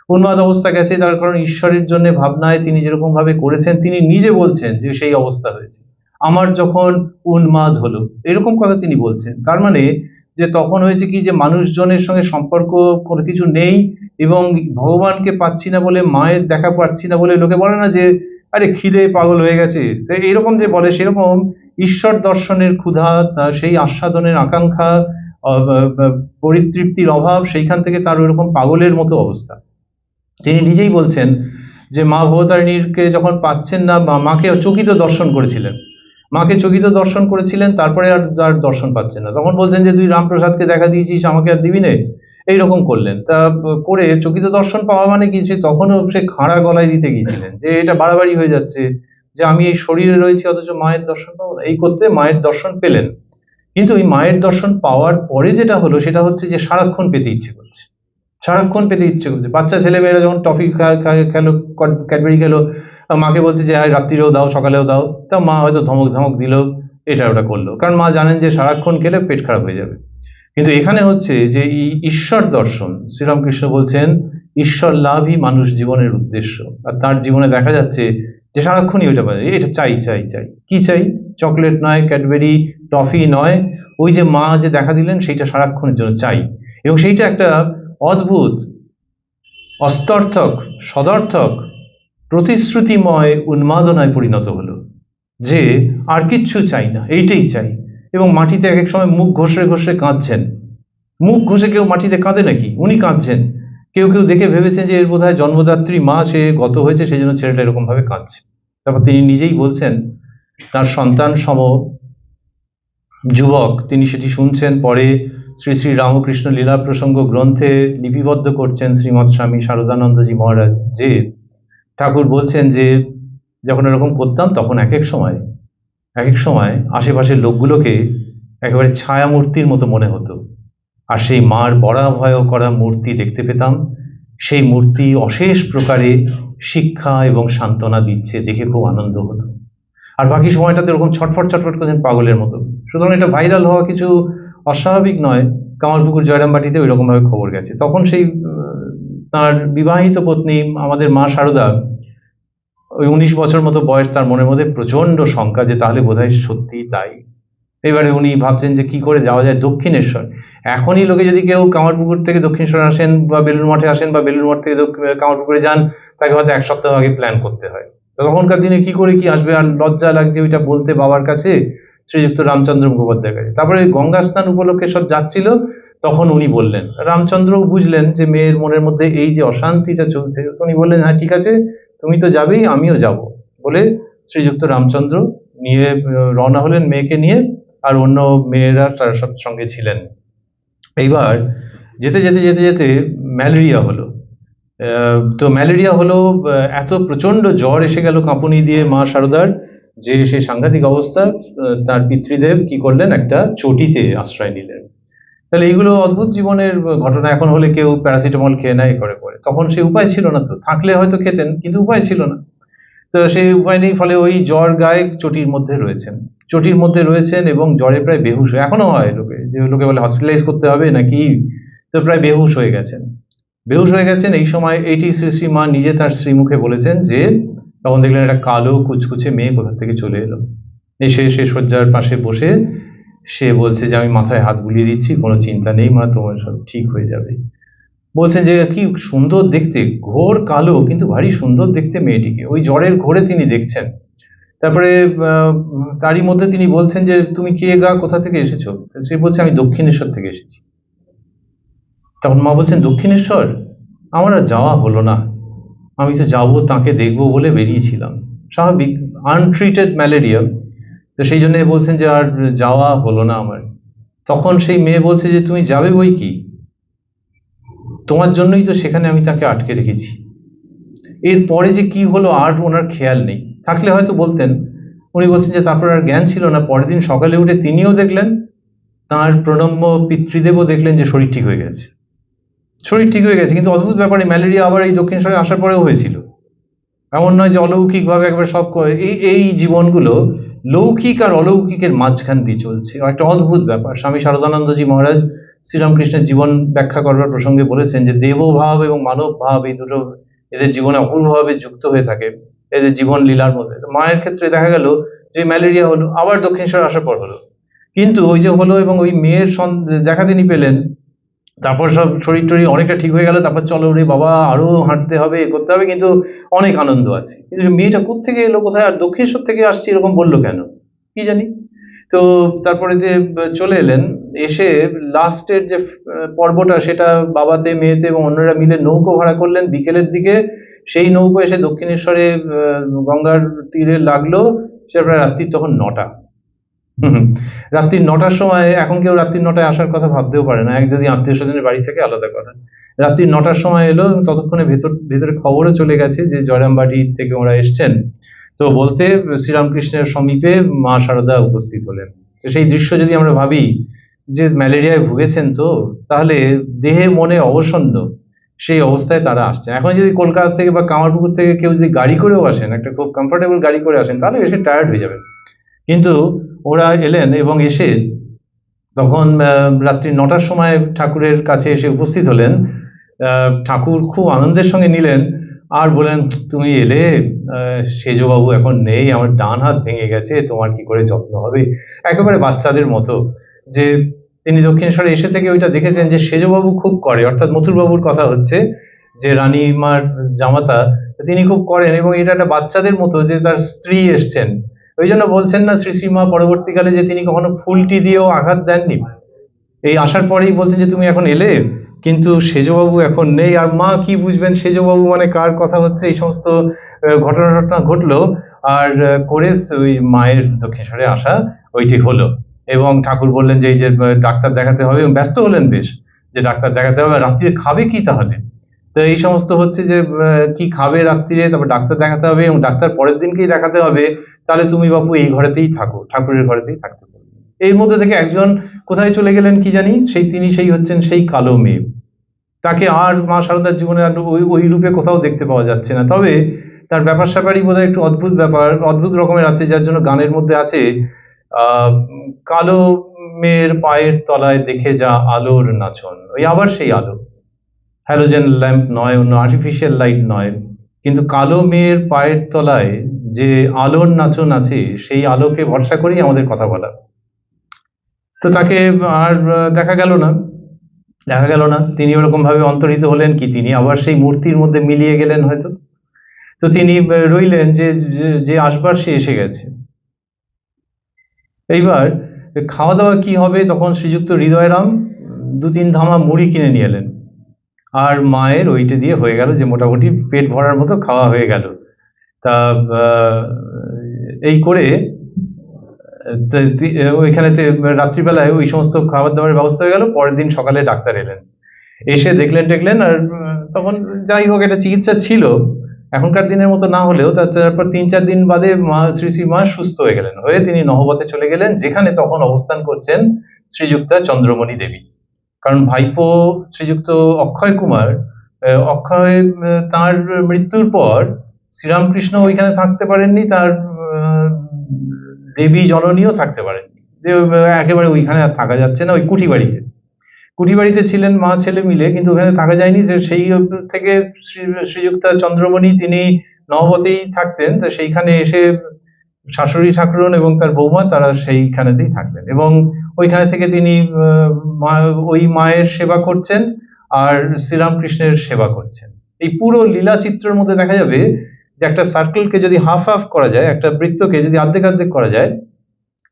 উন্মাদ অবস্থা গেছে তার কারণ ঈশ্বরের জন্য ভাবনায় তিনি যেরকম ভাবে করেছেন, তিনি নিজে বলছেন যে সেই অবস্থা হয়েছে আমার যখন উন্মাদ হলো, এরকম কথা তিনি বলছেন। তার মানে যে তখন হয়েছে কি, যে মানুষজনের সঙ্গে সম্পর্ক কোনো কিছু নেই, এবং ভগবানকে পাচ্ছি না বলে, মায়ের দেখা পাচ্ছি না বলে, লোকে বলে না যে আরে খিদে পাগল হয়ে গেছে, তো এরকম যে বলে, সেরকম ঈশ্বর দর্শনের ক্ষুধা, তার সেই আস্বাদনের আকাঙ্ক্ষা, পরিতৃপ্তির অভাব, সেইখান থেকে তার ওইরকম পাগলের মতো অবস্থা। তিনি নিজেই বলছেন যে মা ভবতারিণীকে যখন পাচ্ছেন না, বা মাকে চকিত দর্শন করেছিলেন, মাকে চকিত দর্শন করেছিলেন, তারপরে আর দর্শন পাচ্ছেন না, তখন বলছেন যে তুই রামপ্রসাদকে দেখা দিয়েছিস, আমাকে আর দিবি নে, এইরকম করলেন। তা করে চকিত দর্শন পাওয়া মানে কি, সে তখনও সে খাড়া গলায় দিতে গিয়েছিলেন যে এটা বাড়াবাড়ি হয়ে যাচ্ছে, যে আমি এই শরীরে রয়েছি অথচ মায়ের দর্শন পাবো না। এই করতে মায়ের দর্শন পেলেন, কিন্তু এই মায়ের দর্শন পাওয়ার পরে যেটা হলো সেটা হচ্ছে যে সারাক্ষণ পেতে ইচ্ছে করছে, সারাক্ষণ পেতে ইচ্ছে করছে। বাচ্চা ছেলেমেয়েরা যখন টফি খেলো, ক্যাডবেরি খেলো, মাকে বলছে যে রাত্রিরেও দাও, সকালেও দাও, তা মা হয়তো ধমক ধমক দিল, এটা ওটা করলো, কারণ মা জানেন যে সারাক্ষণ খেলে পেট খারাপ হয়ে যাবে। কিন্তু এখানে হচ্ছে যে ঈশ্বর দর্শন, শ্রীরামকৃষ্ণ বলছেন ঈশ্বর লাভই মানুষ জীবনের উদ্দেশ্য। আর তার জীবনে দেখা যাচ্ছে যে সারাক্ষণই ওইটা পায়, এটা চাই চাই চাই, কি চাই, চকলেট নয়, ক্যাডবেরি, টফি নয়, ওই যে মা যে দেখা দিলেন সেইটা সারাক্ষণের জন্য চাই। এবং সেইটা একটা অদ্ভুত, অস্তর্থক, সদর্থক, প্রতিশ্রুতিময় উন্মাদনায় পরিণত হলো, যে আর কিচ্ছু চাই না, এইটাই চাই। এবং মাটিতে এক এক সময় মুখ ঘষে ঘষে কাঁদছেন। মুখ ঘষে কেউ মাটিতে কাঁদে নাকি? উনি কাঁদছেন। কেউ কেউ দেখে ভেবেছেন যে এর বোধহয় জন্মদাত্রী মা সে গত হয়েছে, সেই জন্য ছেলেটা এরকম ভাবে কাঁদছে। তারপর তিনি নিজেই বলছেন তার সন্তান সম যুবক, তিনি সেটি শুনছেন, পরে শ্রী শ্রী রামকৃষ্ণ লীলা প্রসঙ্গ গ্রন্থে লিপিবদ্ধ করছেন শ্রীমৎ স্বামী শারদানন্দজি মহারাজ, যে ঠাকুর বলছেন যে যখন এরকম করতাম তখন এক এক সময় আশেপাশের লোকগুলোকে একেবারে ছায়ামূর্তির মতো মনে হতো, আর সেই মার বরাভয় করা মূর্তি দেখতে পেতাম, সেই মূর্তি অশেষ প্রকারে শিক্ষা এবং সান্ত্বনা দিচ্ছে, দেখে খুব আনন্দ হতো। আর বাকি সময়টাতে এরকম ছটফট ছটফট করছেন পাগলের মতো। সুতরাং এটা ভাইরাল হওয়া কিছু অস্বাভাবিক নয়। কামারপুকুর জয়রামবাটিতে ওই রকম ভাবে খবর গেছে। তখন সেই তার বিবাহিত পত্নী আমাদের মা শারদা, ওই 19 বছর মতো বয়স, তার মনের মধ্যে প্রচন্ড শঙ্কা যে তাহলে বোধহয় সত্যি তাই। এবারে উনি ভাবছেন যে কি করে যাওয়া যায় দক্ষিণেশ্বর। এখনই লোকে যদি কেউ কামারপুকুর থেকে দক্ষিণেশ্বর আসেন, বা বেলুড় মঠে আসেন, বা বেলুড় মঠ থেকে কামারপুকুরে যান, তাকে হয়তো এক সপ্তাহ আগে প্ল্যান করতে হয়। তখনকার দিনে কি করে কি আসবে, আর লজ্জা লাগছে ওইটা বলতে বাবার কাছে, শ্রীযুক্ত রামচন্দ্র মুখোপাধ্যায়ের কাছে। তারপরে গঙ্গা স্নান উপলক্ষে সব যাচ্ছিল, তখন উনি বললেন, রামচন্দ্রও বুঝলেন যে মেয়ের মনের মধ্যে এই যে অশান্তিটা চলছে, উনি বললেন হ্যাঁ ঠিক আছে, তুমি তো যাবেই, আমিও যাব বলে শ্রীযুক্ত রামচন্দ্র নিয়ে রওনা হলেন মেয়েকে নিয়ে, আর অন্য মেয়েরা তার সঙ্গে ছিলেন। এইবার যেতে যেতে যেতে যেতে ম্যালেরিয়া হলো। তো ম্যালেরিয়া হলো, এত প্রচন্ড জ্বর এসে গেল কাঁপুনি দিয়ে মা শারদার, যে সে সাংঘাতিক অবস্থা। তার পিতৃদেব কি করলেন, একটা চটিতে আশ্রয় নিলেন। তাহলে এইগুলো অদ্ভুত জীবনের ঘটনা। এখন হলে কেউ প্যারাসিটামল খেয়ে নেয় করে করে, তখন সে উপায় ছিল না, তো থাকলে হয়তো খেতেন, কিন্তু উপায় ছিল না। তো সেই উপায় নেই, ফলে ওই জ্বর গায়ে চটির মধ্যে রয়েছেন এবং জ্বরে প্রায় বেহুশ, এখনো হয় লোকে, যে লোকে বলে হসপিটালাইজ করতে হবে নাকি, তো প্রায় বেহুশ হয়ে গেছেন। এই সময় এইটি শ্রী শ্রী মা নিজে তার শ্রীমুখে বলেছেন যে, তখন দেখলেন একটা কালো কুচকুচে মেয়ে কোথা থেকে চলে এলো, এসে সে শয্যার পাশে বসে সে বলছে যে আমি মাথায় হাত বুলিয়ে দিচ্ছি, কোনো চিন্তা নেই মা, তোমার সব ঠিক হয়ে যাবে। বলছেন যে কি সুন্দর দেখতে, ঘোর কালো কিন্তু ভারী সুন্দর দেখতে মেয়েটিকে, ওই জ্বরের ঘোরে তিনি দেখছেন। তারপরে তারই মধ্যে তিনি বলছেন যে তুমি কে গা, কোথা থেকে এসেছো? সে বলছে আমি দক্ষিণেশ্বর থেকে এসেছি। তখন মা বলছেন দক্ষিণেশ্বর, আমার আর যাওয়া হলো না, আমি তো যাবো, তাকে দেখবো বলে বেরিয়েছিলাম, স্বাভাবিক আনট্রিটেড ম্যালেরিয়া, তো সেই জন্য বলছেন যে আর যাওয়া হলো না আমার। তখন সেই মেয়ে বলছে যে তুমি যাবে বই কি, তোমার জন্যই তো সেখানে আমি তাকে আটকে রেখেছি। এরপরে যে কি হলো আর ওনার খেয়াল নেই, থাকলে হয়তো বলতেন, উনি বলছেন যে তারপর আর জ্ঞান ছিল না, পরের দিন সকালে উঠে তিনিও দেখলেন, তাঁর প্রণম্য পিতৃদেবও দেখলেন যে শরীর ঠিক হয়ে গেছে, শরীর ঠিক হয়ে গেছে। কিন্তু অদ্ভুত ব্যাপার, এই ম্যালেরিয়া আবার এই দক্ষিণেশ্বরে আসার পরেও হয়েছিল। এমন নয় যে অলৌকিক ভাবে একবার সব এই জীবনগুলো লৌকিক আর অলৌকিকের মাঝখান দিয়ে চলছে, একটা অদ্ভুত ব্যাপার। স্বামী শারদানন্দজি মহারাজ শ্রীরামকৃষ্ণের জীবন ব্যাখ্যা করবার প্রসঙ্গে বলেছেন যে দেবভাব এবং মানব ভাব এই দুটো এদের জীবনে অপূর্বভাবে যুক্ত হয়ে থাকে, এদের জীবন লীলার মধ্যে। তো মায়ের ক্ষেত্রে দেখা গেল যে ম্যালেরিয়া হলো, আবার দক্ষিণেশ্বর আসার পর হলো, কিন্তু ওই যে হলো এবং ওই মেয়ের দেখা তিনি পেলেন, তারপর সব শরীর টরীর অনেকটা ঠিক হয়ে গেল, তারপর চলো রে বাবা আরো হাঁটতে হবে, এ করতে হবে, কিন্তু অনেক আনন্দ আছে। কিন্তু মেয়েটা কোত্থেকে এলো, কোথায়, আর দক্ষিণেশ্বর থেকে আসছে এরকম বললো কেন, কি জানি। তো তারপরে যে চলে এলেন, এসে লাস্টের যে পর্বটা সেটা বাবাতে মেয়েতে এবং অন্যরা মিলে নৌকো ভাড়া করলেন বিকেলের দিকে। সেই নৌকো এসে দক্ষিণেশ্বরে গঙ্গার তীরে লাগলো, সেটা প্রায় রাত্রি তখন 9টা। রাত্রি 9টার সময়, এখন কেউ রাত্রি 9টায় আসার কথা ভাবতেও পারে না, এক যদি আত্মীয় স্বজনের বাড়ি থেকে আলাদা কথা। রাত্রি 9টার সময় এলো, ততক্ষণে ভেতরে খবরও চলে গেছে যে জয়রামবাটি থেকে ওরা এসছেন। তো বলতে শ্রীরামকৃষ্ণের সমীপে মা শারদা উপস্থিত হলেন। তো সেই দৃশ্য যদি আমরা ভাবি যে ম্যালেরিয়ায় ভুগেছেন, তো তাহলে দেহে মনে অবসন্ন সেই অবস্থায় তারা আসছেন। এখন যদি কলকাতা থেকে বা কামারপুকুর থেকে কেউ যদি গাড়ি করেও আসেন, একটা খুব কমফোর্টেবল গাড়ি করে আসেন, তাহলে এসে টায়ার্ড হয়ে যাবেন। কিন্তু ওরা এলেন এবং এসে তখন রাত্রি 9টার সময় ঠাকুরের কাছে এসে উপস্থিত হলেন। ঠাকুর খুব আনন্দের সঙ্গে নিলেন আর বলেন, তুমি এলে, সেজবাবু এখন নেই, আমার ডান হাত ভেঙে গেছে, তোমার কি করে যত্ন হবে, একেবারে বাচ্চাদের মতো। যে তিনি দক্ষিণেশ্বরে এসে থেকে ওইটা দেখেছেন যে সেজবাবু খুব করে, অর্থাৎ মথুরবাবুর কথা হচ্ছে, যে রানীমার জামাতা, তিনি খুব করেন, এবং এটা একটা বাচ্চাদের মতো যে তার স্ত্রী এসছেন। ওই জন্য বলছেন না শ্রী শ্রীমা পরবর্তীকালে যে তিনি কখনো ফুলটি দিয়েও আঘাত দেননি। এই আসার পরেই বলছেন যে তুমি এখন এলে, কিন্তু সেজবাবু এখন নেই। আর মা কি বুঝবেন সেজবাবু মানে কার কথা হচ্ছে, এই সমস্ত ঘটনা ঘটলো। আর করে ওই মায়ের দক্ষিণেশ্বরে আসা ওইটি হলো। এবং ঠাকুর বললেন যে এই যে ডাক্তার দেখাতে হবে, এবং ব্যস্ত হলেন বেশ, যে ডাক্তার দেখাতে হবে, রাত্রিরে খাবে কি তাহলে। তো এই সমস্ত হচ্ছে যে কি খাবে রাত্রিরে, তারপর ডাক্তার দেখাতে হবে, এবং ডাক্তার পরের দিনকেই দেখাতে হবে। তাহলে তুমি বাপু এই ঘরেতেই থাকো, ঠাকুরের ঘরেতেই থাকতে পারো। এর মধ্যে থেকে একজন কোথায় চলে গেলেন কি জানি, সেই হচ্ছেন সেই কালো মেয়ে। তাকে আর মা শারদার জীবনে আর ওই রূপে কোথাও দেখতে পাওয়া যাচ্ছে না। তবে তার ব্যাপার স্যাপারই বোধহয় একটু অদ্ভুত ব্যাপার, অদ্ভুত রকমের আছে, যার জন্য গানের মধ্যে আছে, কালো মেয়ের পায়ের তলায় দেখে যা আলোর নাচন। ওই আবার সেই আলো, হ্যালোজেন ল্যাম্প নয়, অন্য আর্টিফিশিয়াল লাইট নয়, কিন্তু কালো মেয়ের পায়ের তলায় যে আলোর নাচন আছে, সেই আলোকে ভরসা করেই আমাদের কথা বলা। তো তাকে আর দেখা গেল না, তিনি ওরকম ভাবে অন্তর্হিত হলেন কি, তিনি আবার সেই মূর্তির মধ্যে মিলিয়ে গেলেন হয়তো। তো তিনি রইলেন যে আসবার সে এসে গেছে। এইবার খাওয়া দাওয়া কি হবে, তখন শ্রীযুক্ত হৃদয়রাম 2-3 ধামা মুড়ি কিনে নিয়ে এলেন, আর মায়ের ওইটা দিয়ে হয়ে গেল যে মোটামুটি পেট ভরার মতো খাওয়া হয়ে গেল। তা এই করে ওইখানেতে রাত্রিবেলায় ওই সমস্ত খাবার দাবারের ব্যবস্থা হয়ে গেল। পরের দিন সকালে ডাক্তার এলেন, এসে দেখলেন আর তখন যাই হোক একটা চিকিৎসা ছিল, এখনকার দিনের মতো না হলেও তারপর 3-4 দিন বাদে শ্রী মা সুস্থ হয়ে গেলেন, হয়ে তিনি নহবতে চলে গেলেন, যেখানে তখন অবস্থান করছেন শ্রীযুক্তা চন্দ্রমণি দেবী। কারণ ভাইপো শ্রীযুক্ত অক্ষয় কুমার, অক্ষয় তার মৃত্যুর পর শ্রীরামকৃষ্ণ ওইখানে থাকতে পারেননি, তার দেবী জননীও থাকতে পারেননি, যে একেবারে ওইখানে আর থাকা যাচ্ছে না। ওই কুঠি বাড়িতে ছিলেন মা ছেলে মিলে, কিন্তু ওখানে থাকা যায়নি। যে সেই থেকে শ্রীযুক্তা চন্দ্রমণি তিনি নহবতেই থাকতেন। তো সেইখানে এসে শাশুড়ি ঠাকুরন এবং তার বৌমা তারা সেইখানেতেই থাকলেন, এবং ওইখানে থেকে তিনি ওই মায়ের সেবা করছেন আর শ্রীরামকৃষ্ণের সেবা করছেন। এই পুরো লীলা চিত্রের মধ্যে দেখা যাবে যে একটা সার্কেলকে যদি হাফ করা যায়, একটা বৃত্তকে যদি অর্ধেক করা যায়,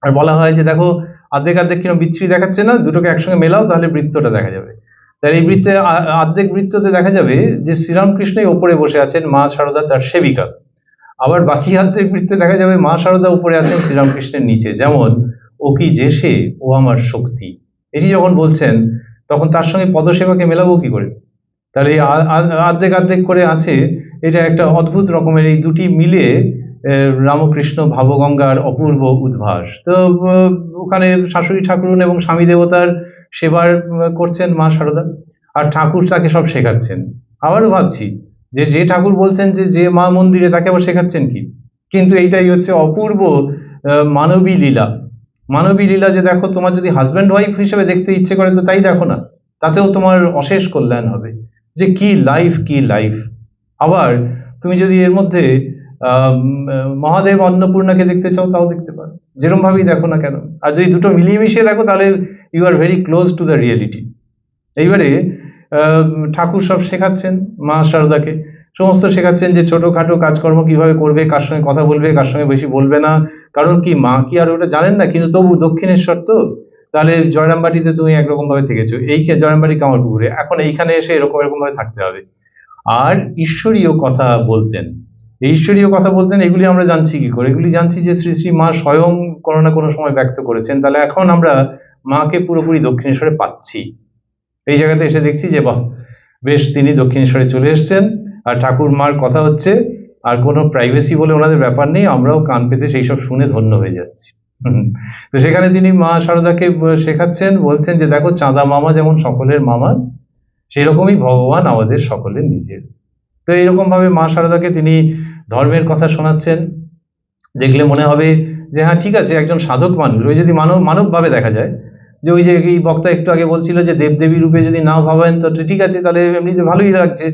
আর বলা হয় যে দেখো অর্ধেক কিরকম বিচ্ছিরি দেখাচ্ছে না, দুটোকে একসঙ্গে মেলাও তাহলে বৃত্তটা দেখা যাবে। তাহলে এই বৃত্তে অর্ধেক বৃত্ততে দেখা যাবে যে শ্রীরামকৃষ্ণই ওপরে বসে আছেন, মা শারদা তার সেবিকা। আবার বাকি অর্ধেক বৃত্তে দেখা যাবে মা শারদা উপরে আছেন, শ্রীরামকৃষ্ণের নিচে। যেমন ও কি যে সে, ও আমার শক্তি, এটি যখন বলছেন, তখন তার সঙ্গে পদসেবাকে মেলাবো কি করে। তাহলে অর্ধেক করে আছে, এটা একটা অদ্ভুত রকমের, এই দুটি মিলে রামকৃষ্ণ ভাবগঙ্গার অপূর্ব উদ্ভাস। তো ওখানে শাশুড়ি ঠাকুরুন এবং স্বামী দেবতার সেবার করছেন মা শারদা, আর ঠাকুর তাকে সব শেখাচ্ছেন। আবারও ভাবছি যে যে ঠাকুর বলছেন যে যে মা মন্দিরে, তাকে আবার শেখাচ্ছেন কি? কিন্তু এইটাই হচ্ছে অপূর্ব মানবী লীলা। মানবী লীলা যে দেখো, তোমার যদি হাজব্যান্ড ওয়াইফ হিসেবে দেখতে ইচ্ছে করে তো তাই দেখো না, তাতেও তোমার অশেষ কল্যাণ হবে। যে কি লাইফ, কি লাইফ! আবার তুমি যদি এর মধ্যে মহাদেব অন্নপূর্ণাকে দেখতে চাও তাও দেখতে পারো, যেরকম ভাবেই দেখো না কেন। আর যদি দুটো মিলিয়ে মিশিয়ে দেখো তাহলে you are very close to the reality. এইবারে ঠাকুর সব শেখাচ্ছেন মা শারদাকে, সমস্ত শেখাচ্ছেন যে ছোটখাটো কাজকর্ম কিভাবে করবে, কার সঙ্গে কথা বলবে, কার সঙ্গে বেশি বলবে না। কারণ কি, মা কি আর ওটা জানেন না? কিন্তু তবু দক্ষিণেশ্বর তো, তাহলে জয়রামবাটিতে তুমি একরকম ভাবে থেকেছো, এই জয়রামবাটি কামারপুকুরে, এখন এইখানে এসে এরকম এরকম ভাবে থাকতে হবে। আর ঈশ্বরীয় কথা বলতেন। এই ঈশ্বরীয় কথা বলতেন, এগুলি আমরা জানছি কি করে? এগুলি জানছি যে শ্রী শ্রী মা স্বয়ং কোনো না কোনো সময় ব্যক্ত করেছেন। তাহলে এখন আমরা মাকে পুরোপুরি দক্ষিণেশ্বরে পাচ্ছি। এই জায়গাতে এসে দেখছি যে বাহ, বেশ, তিনি দক্ষিণেশ্বরে চলে এসছেন, আর ঠাকুর মার কথা হচ্ছে, আর কোনো প্রাইভেসি বলে ওনাদের ব্যাপার নেই, আমরাও কান পেতে সেই সব শুনে ধন্য হয়ে যাচ্ছি। তো সেখানে তিনি মা শারদাকে শেখাচ্ছেন, বলছেন যে দেখো, চাঁদা মামা যেমন সকলের মামা, সেই রকমই ভগবান আমাদের সকলের নিজের। তো এইরকম ভাবে মা শারদাকে তিনি ধর্মের কথা শোনাচ্ছেন। দেখলে মনে হবে যে হ্যাঁ, ঠিক আছে, একজন সাধক মানুষ, ওই যদি মানব ভাবে দেখা যায়, যে ওই যে এই বক্তা একটু আগে বলছিল যে দেবদেবী রূপে যদি না ভাবেন তো ঠিক আছে, তাহলে এমনিতে ভালোই লাগছে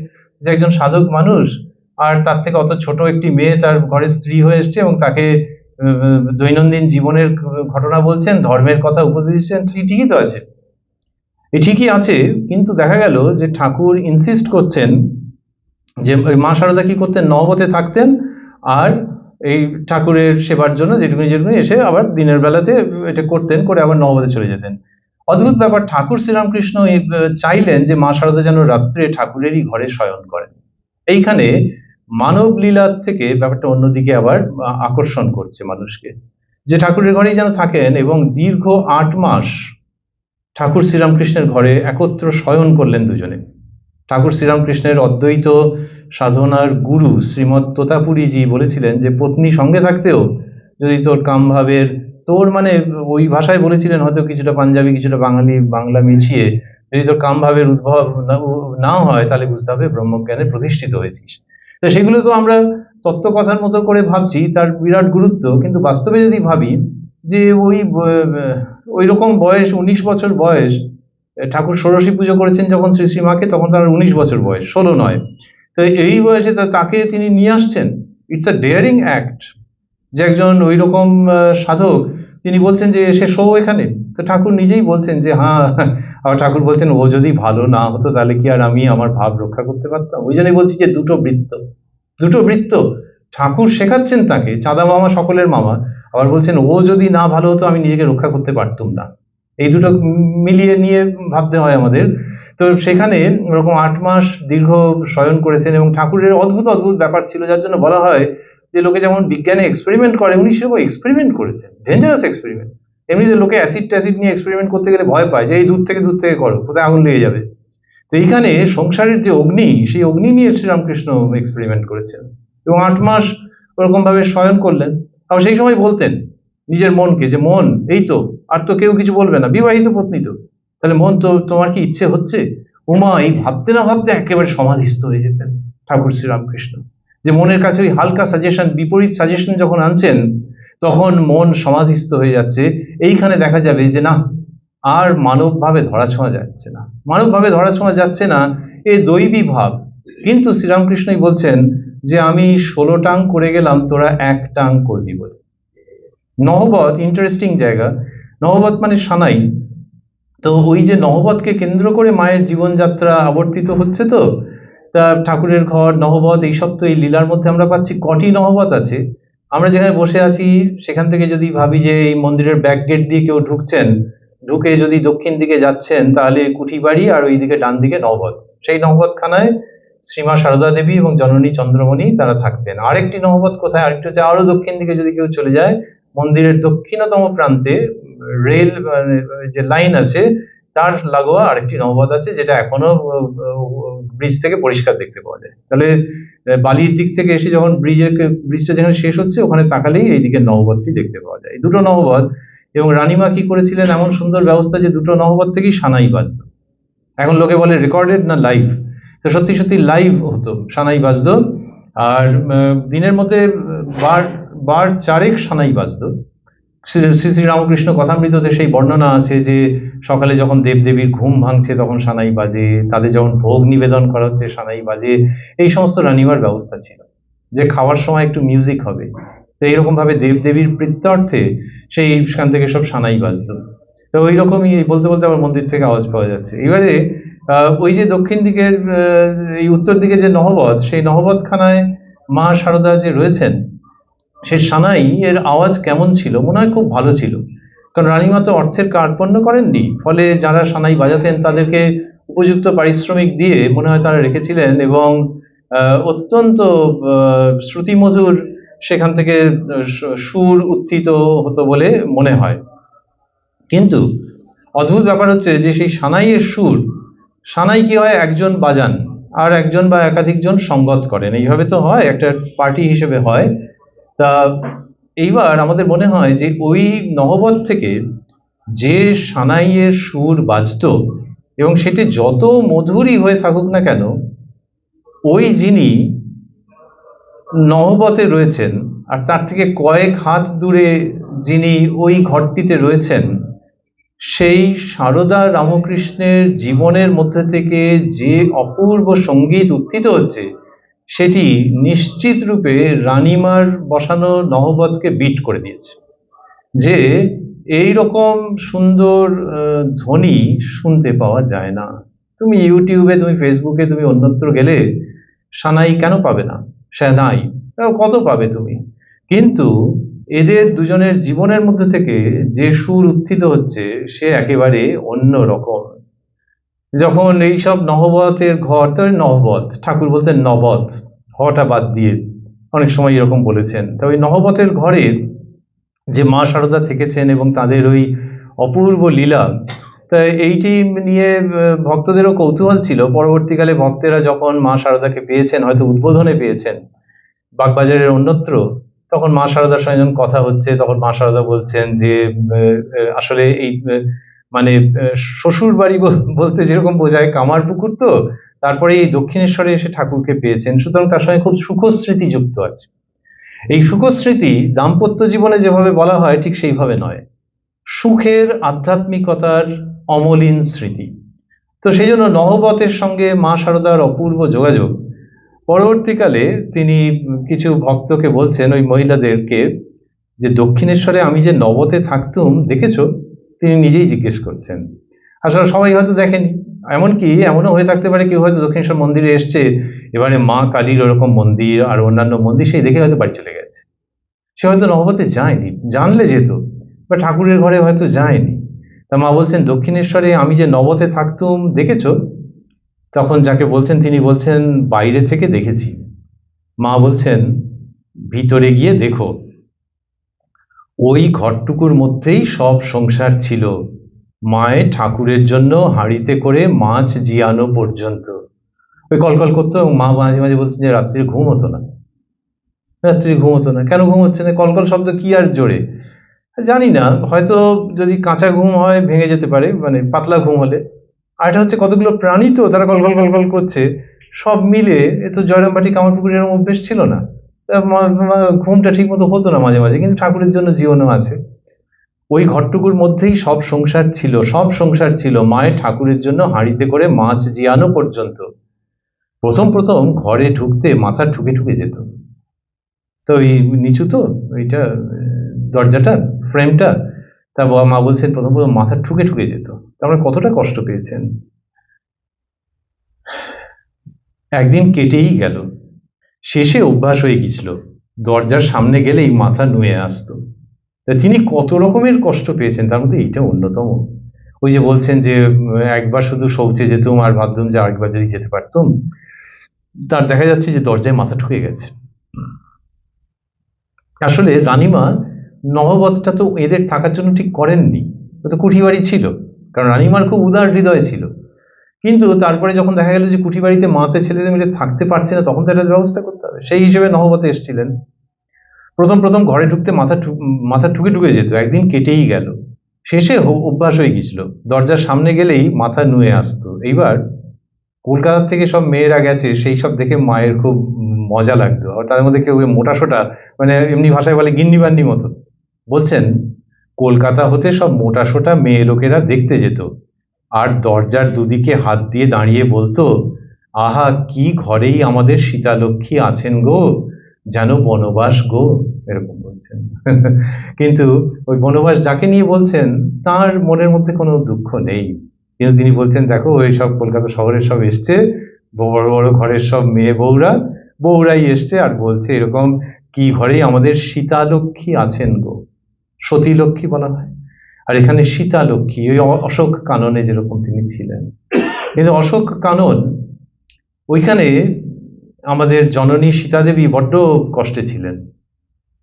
যে একজন সাধক মানুষ, আর তার থেকে অত ছোট একটি মেয়ে তার ঘরে স্ত্রী হয়ে এসছে, এবং তাকে দৈনন্দিন জীবনের ঘটনা বলছেন, ধর্মের কথা উপদেশ দিচ্ছেন, ঠিকই তো আছে, ঠিকই আছে। কিন্তু দেখা গেল যে ঠাকুর ইনসিস্ট করছেন যে মা শারদা কি করতেন, নহবতে থাকতেন, আর এই ঠাকুরের সেবার জন্য যেটুকুনি যেটুকুনি এসে আবার দিনের বেলাতে এটা করতেন, করে আবার নহবতে চলে যেতেন। অদ্ভুত ব্যাপার, ঠাকুর শ্রীরামকৃষ্ণ চাইলেন যে মা শারদা যেন রাত্রে ঠাকুরেরই ঘরে শয়ন করেন। এইখানে মানব লীলার থেকে ব্যাপারটা অন্যদিকে আবার আকর্ষণ করছে মানুষকে, যে ঠাকুরের ঘরেই যেন থাকেন, এবং দীর্ঘ 8 মাস ঠাকুর শ্রীরামকৃষ্ণের ঘরে একত্র শয়ন করলেন দুজনে। ঠাকুর শ্রীরামকৃষ্ণের অদ্বৈত সাধনার গুরু শ্রীমৎ তোতাপুরীজি বলেছিলেন যে পত্নী সঙ্গে থাকতেও যদি তোর কামভাবের, তোর মানে ওই ভাষায় বলেছিলেন, হয়তো কিছুটা পাঞ্জাবি কিছুটা বাংলা মিশিয়ে, যদি তোর কামভাবের উদ্ভব না হয় তাহলে বুঝতে হবে ব্রহ্মজ্ঞানে প্রতিষ্ঠিত হয়েছিস। তো সেগুলো তো আমরা তত্ত্বকথার মতো করে ভাবছি, তার বিরাট গুরুত্ব, কিন্তু বাস্তবে যদি ভাবি যে ওই রকম বয়স, 19 বছর বয়স, ঠাকুর ষোড়শী পুজো করেছেন যখন শ্রী শ্রী মাকে, তখন তার 19 বছর বয়স, 16 নয়। তো এই বয়সে তাকে তিনি নিয়ে আসছেন, ইটস আ ডেয়ারিং অ্যাক্ট। যে একজন ওই রকম সাধক, তিনি বলছেন যে এসে শো এখানে। তো ঠাকুর নিজেই বলছেন যে হ্যাঁ, আবার ঠাকুর বলছেন ও যদি ভালো না হতো তাহলে কি আর আমি আমার ভাব রক্ষা করতে পারতাম? ওই জন্যই বলছি যে দুটো বৃত্ত ঠাকুর শেখাচ্ছেন তাকে, চাঁদা মামা সকলের মামা, আবার বলছেন ও যদি না ভালো হতো আমি নিজেকে রক্ষা করতে পারতাম না। এই দুটো মিলিয়ে নিয়ে ভাবতে হয় আমাদের। তো সেখানে ওরকম 8 মাস দীর্ঘ শয়ন করেছেন, এবং ঠাকুরের অদ্ভুত অদ্ভুত ব্যাপার ছিল, যার জন্য বলা হয় যে লোকে যেমন বিজ্ঞানে এক্সপেরিমেন্ট করে, উনি সেরকম এক্সপেরিমেন্ট করেছেন, ডেঞ্জারাস এক্সপেরিমেন্ট। এমনিতে লোকে অ্যাসিড ট্যাসিড নিয়ে এক্সপেরিমেন্ট করতে গেলে ভয় পায় যে এই দূর থেকে করো, কোথায় আগুন লেগে যাবে। তো এইখানে সংসারের যে অগ্নি, সেই অগ্নি নিয়ে শ্রীরামকৃষ্ণ এক্সপেরিমেন্ট করেছেন, এবং 8 মাস ওরকম ভাবে শয়ন করলেন। আবার সেই সময় বলতেন নিজের মনকে যে মন, এই তো, আর তো কেউ কিছু বলবে না, বিবাহিত পত্নী তো, তাহলে মন তো, তোমার কি ইচ্ছে হচ্ছে? উমা এই ভাবতে না ভাবতে একেবারে সমাধিস্থ হয়ে যেতেন ঠাকুর শ্রীরামকৃষ্ণ। যে মনের কাছে ওই হালকা সাজেশন, বিপরীত সাজেশন যখন আনছেন, তখন মন সমাধিস্থ হয়ে যাচ্ছে। এইখানে দেখা যাবে যে না, আর মানবভাবে ধরাছোঁয়া যাচ্ছে না, মানবভাবে ধরাছোঁয়া যাচ্ছে না, এ দৈবী ভাব। কিন্তু শ্রীরামকৃষ্ণই বলছেন যে আমি 16 টাং করে গেলাম, তোরা 1 টাং করবি বলে। নহবত ইন্টারেস্টিং জায়গা। নহবত মানে সানাই। তো ওই যে নহবতকে কেন্দ্র করে মায়ের জীবনযাত্রা আবর্তিত হচ্ছে। তো তা ঠাকুরের ঘর, নহবত, এইসব তো এই লীলার মধ্যে আমরা পাচ্ছি। কটি নহবত আছে। আমরা যেখানে বসে আছি সেখান থেকে যদি ভাবি যে এই মন্দিরের ব্যাক গেট দিয়ে কেউ ঢুকছেন, ঢুকে যদি দক্ষিণ দিকে যাচ্ছেন, তাহলে কুঠিবাড়ি, আর ওই দিকে ডান দিকে নহবত। সেই নহবতখানায় শ্রীমা সারদা দেবী এবং জননী চন্দ্রমণি তারা থাকতেন। আরেকটি নহবত কোথায়? আরেকটি হচ্ছে আরো দক্ষিণ দিকে যদি কেউ চলে যায়, মন্দিরের দক্ষিণতম প্রান্তে রেল যে লাইন আছে, তার লাগোয়া আরেকটি নহবত আছে, যেটা এখনো ব্রিজ থেকে পরিষ্কার দেখতে পাওয়া যায়। তাহলে বালির দিক থেকে এসে যখন ব্রিজটা যেখানে শেষ হচ্ছে ওখানে তাকালেই এই দিকের নহবতটি দেখতে পাওয়া যায়। এই দুটো নহবত, এবং রানীমা কি করেছিলেন, এমন সুন্দর ব্যবস্থা যে দুটো নহবত থেকেই সানাই বাজতো। এখন লোকে বলে রেকর্ডেড না লাইভ, তো সত্যি সত্যি লাইভ হতো, সানাই বাজতো। আর দিনের মধ্যে বার চারেক সানাই বাজতো। শ্রী শ্রী রামকৃষ্ণ কথামৃততে সেই বর্ণনা আছে যে সকালে যখন দেবদেবীর ঘুম ভাঙছে তখন সানাই বাজে, তাদের যখন ভোগ নিবেদন করা হচ্ছে সানাই বাজে। এই সমস্ত রানিমার ব্যবস্থা ছিল যে খাওয়ার সময় একটু মিউজিক হবে, তো এইরকম ভাবে দেবদেবীর প্রীত্যর্থে সেখান থেকে সব সানাই বাজতো। তো ওই রকমই বলতে বলতে আবার মন্দির থেকে আওয়াজ পাওয়া যাচ্ছে। এবারে ওই যে দক্ষিণ দিকের এই উত্তর দিকে যে নহবত, সেই নহবতখানায় মা শারদা যে রয়েছেন, সে সানাই এর আওয়াজ কেমন ছিল? মনে হয় খুব ভালো ছিল, কারণ রানীমা তো অর্থের কার্পণ্য করেননি, ফলে যারা সানাই বাজাতেন তাদেরকে উপযুক্ত পারিশ্রমিক দিয়ে মনে হয় তারা রেখেছিলেন, এবং অত্যন্ত শ্রুতিমধুর সেখান থেকে সুর উত্থিত হতো বলে মনে হয়। কিন্তু অদ্ভুত ব্যাপার হচ্ছে যে সেই সানাইয়ের সুর, সানাই কি হয়, একজন বাজান আর একজন বা একাধিকজন সঙ্গত করেন, এইভাবে তো হয়, একটা পার্টি হিসেবে হয়। তা এইবার আমাদের মনে হয় যে ওই নহবত থেকে যে সানাইয়ের সুর বাজতো, এবং সেটি যত মধুরই হয়ে থাকুক না কেন, ওই যিনি নহবতে রয়েছেন আর তার থেকে কয়েক হাত দূরে যিনি ওই ঘরটিতে রয়েছেন, সেই সারদা রামকৃষ্ণের জীবনের মধ্যে থেকে যে অপূর্ব সঙ্গীত উত্থিত হচ্ছে, সেটি নিশ্চিত রূপে রানীমার বসানো নহবতকে বিট করে দিয়েছে। যে এই রকম সুন্দর ধ্বনি শুনতে পাওয়া যায় না। তুমি ইউটিউবে, তুমি ফেসবুকে, তুমি অন্যত্র গেলে সানাই কেন পাবে না? সানাই কত পাবে তুমি, কিন্তু এদের দুজনের জীবনের মধ্যে থেকে যে সুর উত্থিত হচ্ছে সে একেবারে অন্য রকম। যখন এইসব নহবতের ঘর, তো নহবত ঠাকুর বলতেন নবত, হটা বাদ দিয়ে অনেক সময় এরকম বলেছেন। তবে নহবতের ঘরে যে মা শারদা থেকেছেন এবং তাদের ওই অপূর্ব লীলা, তা এইটি নিয়ে ভক্তদেরও কৌতূহল ছিল। পরবর্তীকালে ভক্তেরা যখন মা শারদাকে পেয়েছেন, হয়তো উদ্বোধনে পেয়েছেন বাগবাজারের অন্যত্র, তখন মা শারদার সঙ্গে যখন কথা হচ্ছে, তখন মা শারদা বলছেন যে আসলে এই মানে শ্বশুর বাড়ি বলতে যেরকম বোঝায় কামারপুকুর, তো তারপরে এই দক্ষিণেশ্বরে এসে ঠাকুরকে পেয়েছেন, সুতরাং তার সঙ্গে খুব সুখস্মৃতি যুক্ত আছে। এই সুখস্মৃতি দাম্পত্য জীবনে যেভাবে বলা হয় ঠিক সেইভাবে নয়, সুখের আধ্যাত্মিকতার অমলিন স্মৃতি। তো সেই জন্য নহবতের সঙ্গে মা শারদার অপূর্ব যোগাযোগ। পরবর্তীকালে তিনি কিছু ভক্তকে বলছেন, ওই মহিলাদেরকে, যে দক্ষিণেশ্বরে আমি যে নবতে থাকতুম দেখেছো? তিনি নিজেই জিজ্ঞেস করছেন। আসলে সবাই হয়তো দেখেনি, এমনকি এমনও হয়ে থাকতে পারে কেউ হয়তো দক্ষিণেশ্বর মন্দিরে এসছে, এবারে মা কালীর ওরকম মন্দির আর অন্যান্য মন্দির সেই দেখে হয়তো বাড়ি চলে গেছে, সে হয়তো নহবতে যায়নি, জানলে যেত, বা ঠাকুরের ঘরে হয়তো যায়নি। তা মা বলছেন দক্ষিণেশ্বরে আমি যে নবতে থাকতুম দেখেছো? তখন যাকে বলছেন তিনি বলছেন বাইরে থেকে দেখেছি। মা বলছেন ভিতরে গিয়ে দেখো, ওই ঘরটুকুর মধ্যেই সব সংসার ছিল, মায়ের ঠাকুরের জন্য হাঁড়িতে করে মাছ জিয়ানো পর্যন্ত। ওই কলকল করতো, এবং মা মাঝে মাঝে বলতেন যে রাত্রে ঘুম হতো না, রাত্রি ঘুম হতো না। কেন ঘুম হচ্ছে না? কলকল শব্দ কি আর জোরে, জানি না, হয়তো যদি কাঁচা ঘুম হয় ভেঙে যেতে পারে, মানে পাতলা ঘুম হলে। আর এটা হচ্ছে কতগুলো প্রাণী, তো তারা কলকল কলকল করছে, সব মিলে। এ তো জয়রামবাটি কামারপুকুরের এরকম অভ্যেস ছিল না, ঘুমটা ঠিক মতো হতো না মাঝে মাঝে, কিন্তু ঠাকুরের জন্য জীবনও আছে। ওই ঘরটুকুর মধ্যেই সব সংসার ছিল, সব সংসার ছিল, মায়ের ঠাকুরের জন্য হাঁড়িতে করে মাছ জিয়ানো পর্যন্ত। প্রথম প্রথম ঘরে ঢুকতে মাথা ঠুকে ঠুকে যেত, তো এই নিচু তো ওইটা দরজাটা, ফ্রেমটা, তা মা বলছেন প্রথম প্রথম মাথা ঠুকে ঠুকে যেত। তারপরে কতটা কষ্ট পেয়েছেন। একদিন কেটেই গেল, শেষে অভ্যাস হয়ে গেছিল, দরজার সামনে গেলেই মাথা নুয়ে আসতো। তা তিনি কত রকমের কষ্ট পেয়েছেন, তার মধ্যে এইটা অন্যতম। ওই যে বলছেন যে একবার শুধু শৌচে যেতুম আর ভাবতুম যে আরেকবার যদি যেতে পারতুম, তার দেখা যাচ্ছে যে দরজায় মাথা ঠুকে গেছে। আসলে রানীমা নহবতটা তো এদের থাকার জন্য ঠিক করেননি, ও তো কুঠি বাড়ি ছিল, কারণ রানীমার খুব উদার হৃদয় ছিল। কিন্তু তারপরে যখন দেখা গেল যে কুঠি বাড়িতে মাতে ছেলেদের মিলে থাকতে পারছে না, তখন তো একটা ব্যবস্থা করতে হবে। সেই হিসেবে নহবতে এসেছিলেন। প্রথম প্রথম ঘরে ঢুকতে মাথা ঠুকে ঢুকে যেত, একদিন কেটেই গেল, শেষে অভ্যাস হয়ে গেছিল, দরজার সামনে গেলেই মাথা নুয়ে আসতো। এইবার কলকাতা থেকে সব মেয়েরা গেছে, সেই সব দেখে মায়ের খুব মজা লাগতো। আর তাদের মধ্যে কেউ মোটা সোটা, মানে এমনি ভাষায় বলে গিন্নি বান্নি মতো, বলছেন কলকাতা হতে সব মোটা সোটা মেয়ে লোকেরা দেখতে যেত, আর দরজার দুদিকে হাত দিয়ে দাঁড়িয়ে বলতো, আহা কি ঘরেই আমাদের সীতালক্ষ্মী আছেন গো, যেন বনবাস গো, এরকম বলছেন। কিন্তু ওই বনবাস যাকে নিয়ে বলছেন তার মনের মধ্যে কোনো দুঃখ নেই, কিন্তু তিনি বলছেন দেখো ওই সব কলকাতা শহরের সব এসছে, বড় বড় ঘরের সব মেয়ে বউরাই এসছে আর বলছে এরকম কি ঘরেই আমাদের সীতালক্ষ্মী আছেন গো। সতী লক্ষ্মী বলা হয়, আর এখানে সীতালক্ষ্মী, ওই অশোক কাননে যেরকম তিনি ছিলেন। কিন্তু অশোক কানন ওইখানে আমাদের জননী সীতাদেবী বড্ড কষ্টে ছিলেন।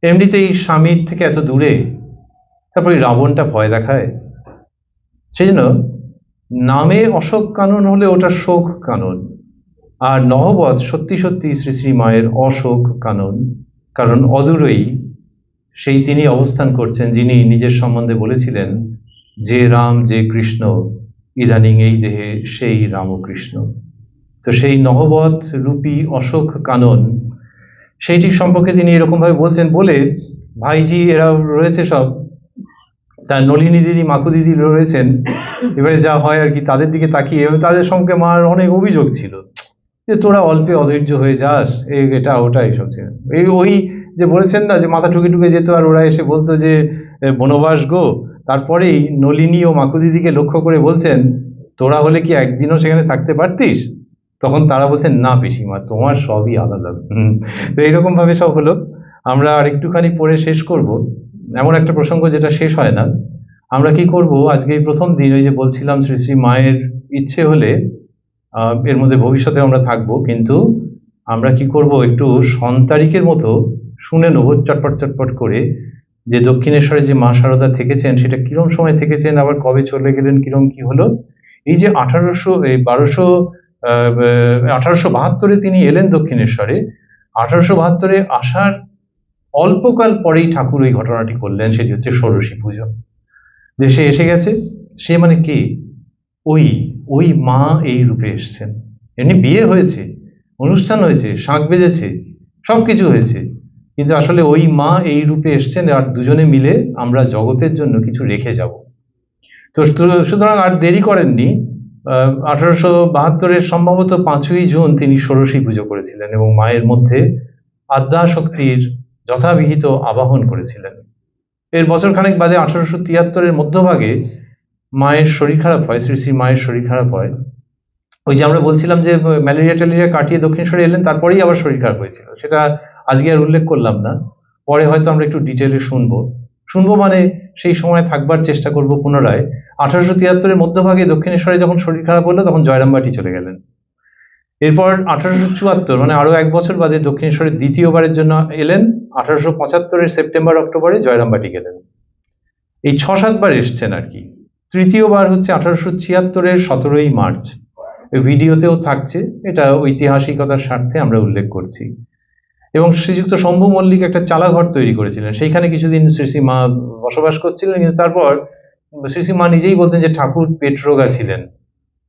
এমনিতেই স্বামীর থেকে এত দূরে, তারপরে রাবণটা ভয় দেখায়, সেই জন্য নামে অশোক কানন হলে ওটা শোক কানন। আর নহবত সত্যি সত্যি শ্রী শ্রী মায়ের অশোক কানন, কারণ অদূরেই সেই তিনি অবস্থান করছেন যিনি নিজের সম্বন্ধে বলেছিলেন যে রাম যে কৃষ্ণ, ইদানিং এই দেহে সেই রামকৃষ্ণ। তো সেই নহবত রূপী অশোক কানন, সেইটি সম্পর্কে তিনি এরকম ভাবে বলছেন, বলে ভাইজি এরা রয়েছে সব, তার নলিনী দিদি মাকু দিদি রয়েছেন, এবারে যা হয় আর কি, তাদের দিকে তাকিয়ে তাদের সঙ্গে মার অনেক অভিযোগ ছিল যে তোরা অল্পে অধৈর্য হয়ে যাস, এটা ওটা এইসব ছিল। ওই যে বলেছেন না যে মাথা ঠুকে ঠুকে যেত আর ওরা এসে বলতো যে বনবাস গো, তারপরেই নলিনী ও মাকু দিদিকে লক্ষ্য করে বলছেন তোরা হলে কি একদিনও সেখানে থাকতে পারতিস? তখন তারা বলছেন না পিসিমা, তোমার সবই আলাদা। তো এইরকম ভাবে সব হলো। আমরা আর একটুখানি পড়ে শেষ করব, এমন একটা প্রসঙ্গ যেটা শেষ হয় না। আমরা কি করব আজকে এই প্রথম দিন, ওই যে বলছিলাম শ্রী শ্রী মায়ের ইচ্ছে হলে এর মধ্যে ভবিষ্যতে আমরা থাকবো, কিন্তু আমরা কি করব একটু সন্তারিকের মতো শুনে নেব চটপট চটপট করে, যে দক্ষিণেশ্বরে যে মা শারদা থেকেছেন সেটা কিরম সময় থেকেছেন, আবার কবে চলে গেলেন, কিরম কি হলো। এই যে 1872 তিনি এলেন দক্ষিণেশ্বরে, 1872 আসার অল্পকাল পরেই ঠাকুর ওই ঘটনাটি করলেন, সেটি হচ্ছে ষোড়শী পুজো। দেশে এসে গেছে, সে মানে কে? ওই ওই মা এই রূপে এসছেন। এমনি বিয়ে হয়েছে, অনুষ্ঠান হয়েছে, শাঁখ বেজেছে, সবকিছু হয়েছে, কিন্তু আসলে ওই মা এই রূপে এসছেন, আর দুজনে মিলে আমরা জগতের জন্য কিছু রেখে যাব। তো সুতরাং আর দেরি করেননি। 1872 সম্ভবত 5ই জুন তিনি ষোড়শী পুজো করেছিলেন এবং মায়ের মধ্যে আদ্যাশক্তির যথাবিহিত আবাহন করেছিলেন। এর বছরখানেক বাদে 1873 মধ্যভাগে মায়ের শরীর খারাপ হয়, শ্রী শ্রী মায়ের শরীর খারাপ হয়। ওই যে আমরা বলছিলাম যে ম্যালেরিয়া ট্যালেরিয়া কাটিয়ে দক্ষিণেশ্বরে এলেন, তারপরেই আবার শরীর খারাপ হয়েছিল, সেটা আজকে আর উল্লেখ করলাম না, পরে হয়তো আমরা একটু ডিটেলে শুনবো মানে সেই সময় থাকবার চেষ্টা করব পুনরায়। 1873 মধ্যভাগে দক্ষিণেশ্বরে যখন শরীর খারাপ হলো তখন জয়রামবাটি চলে গেলেন। এরপর 1874 মানে আরো এক বছর বাদে দক্ষিণেশ্বরে দ্বিতীয়বারের জন্য এলেন। 1875 সেপ্টেম্বর অক্টোবরে জয়রামবাটি গেলেন। এই 6-7 বার এসছেন আর কি। তৃতীয়বার হচ্ছে 1876 17ই মার্চ, ভিডিওতেও থাকছে, এটা ঐতিহাসিকতার স্বার্থে আমরা উল্লেখ করছি। এবং শ্রীযুক্ত শম্ভু মল্লিক একটা চালাঘর তৈরি করেছিলেন, সেইখানে কিছুদিন শ্রী শ্রী মা বসবাস করছিলেন, কিন্তু তারপর শ্রী শ্রী মা নিজেই বলতেন যে ঠাকুর পেটরোগা ছিলেন।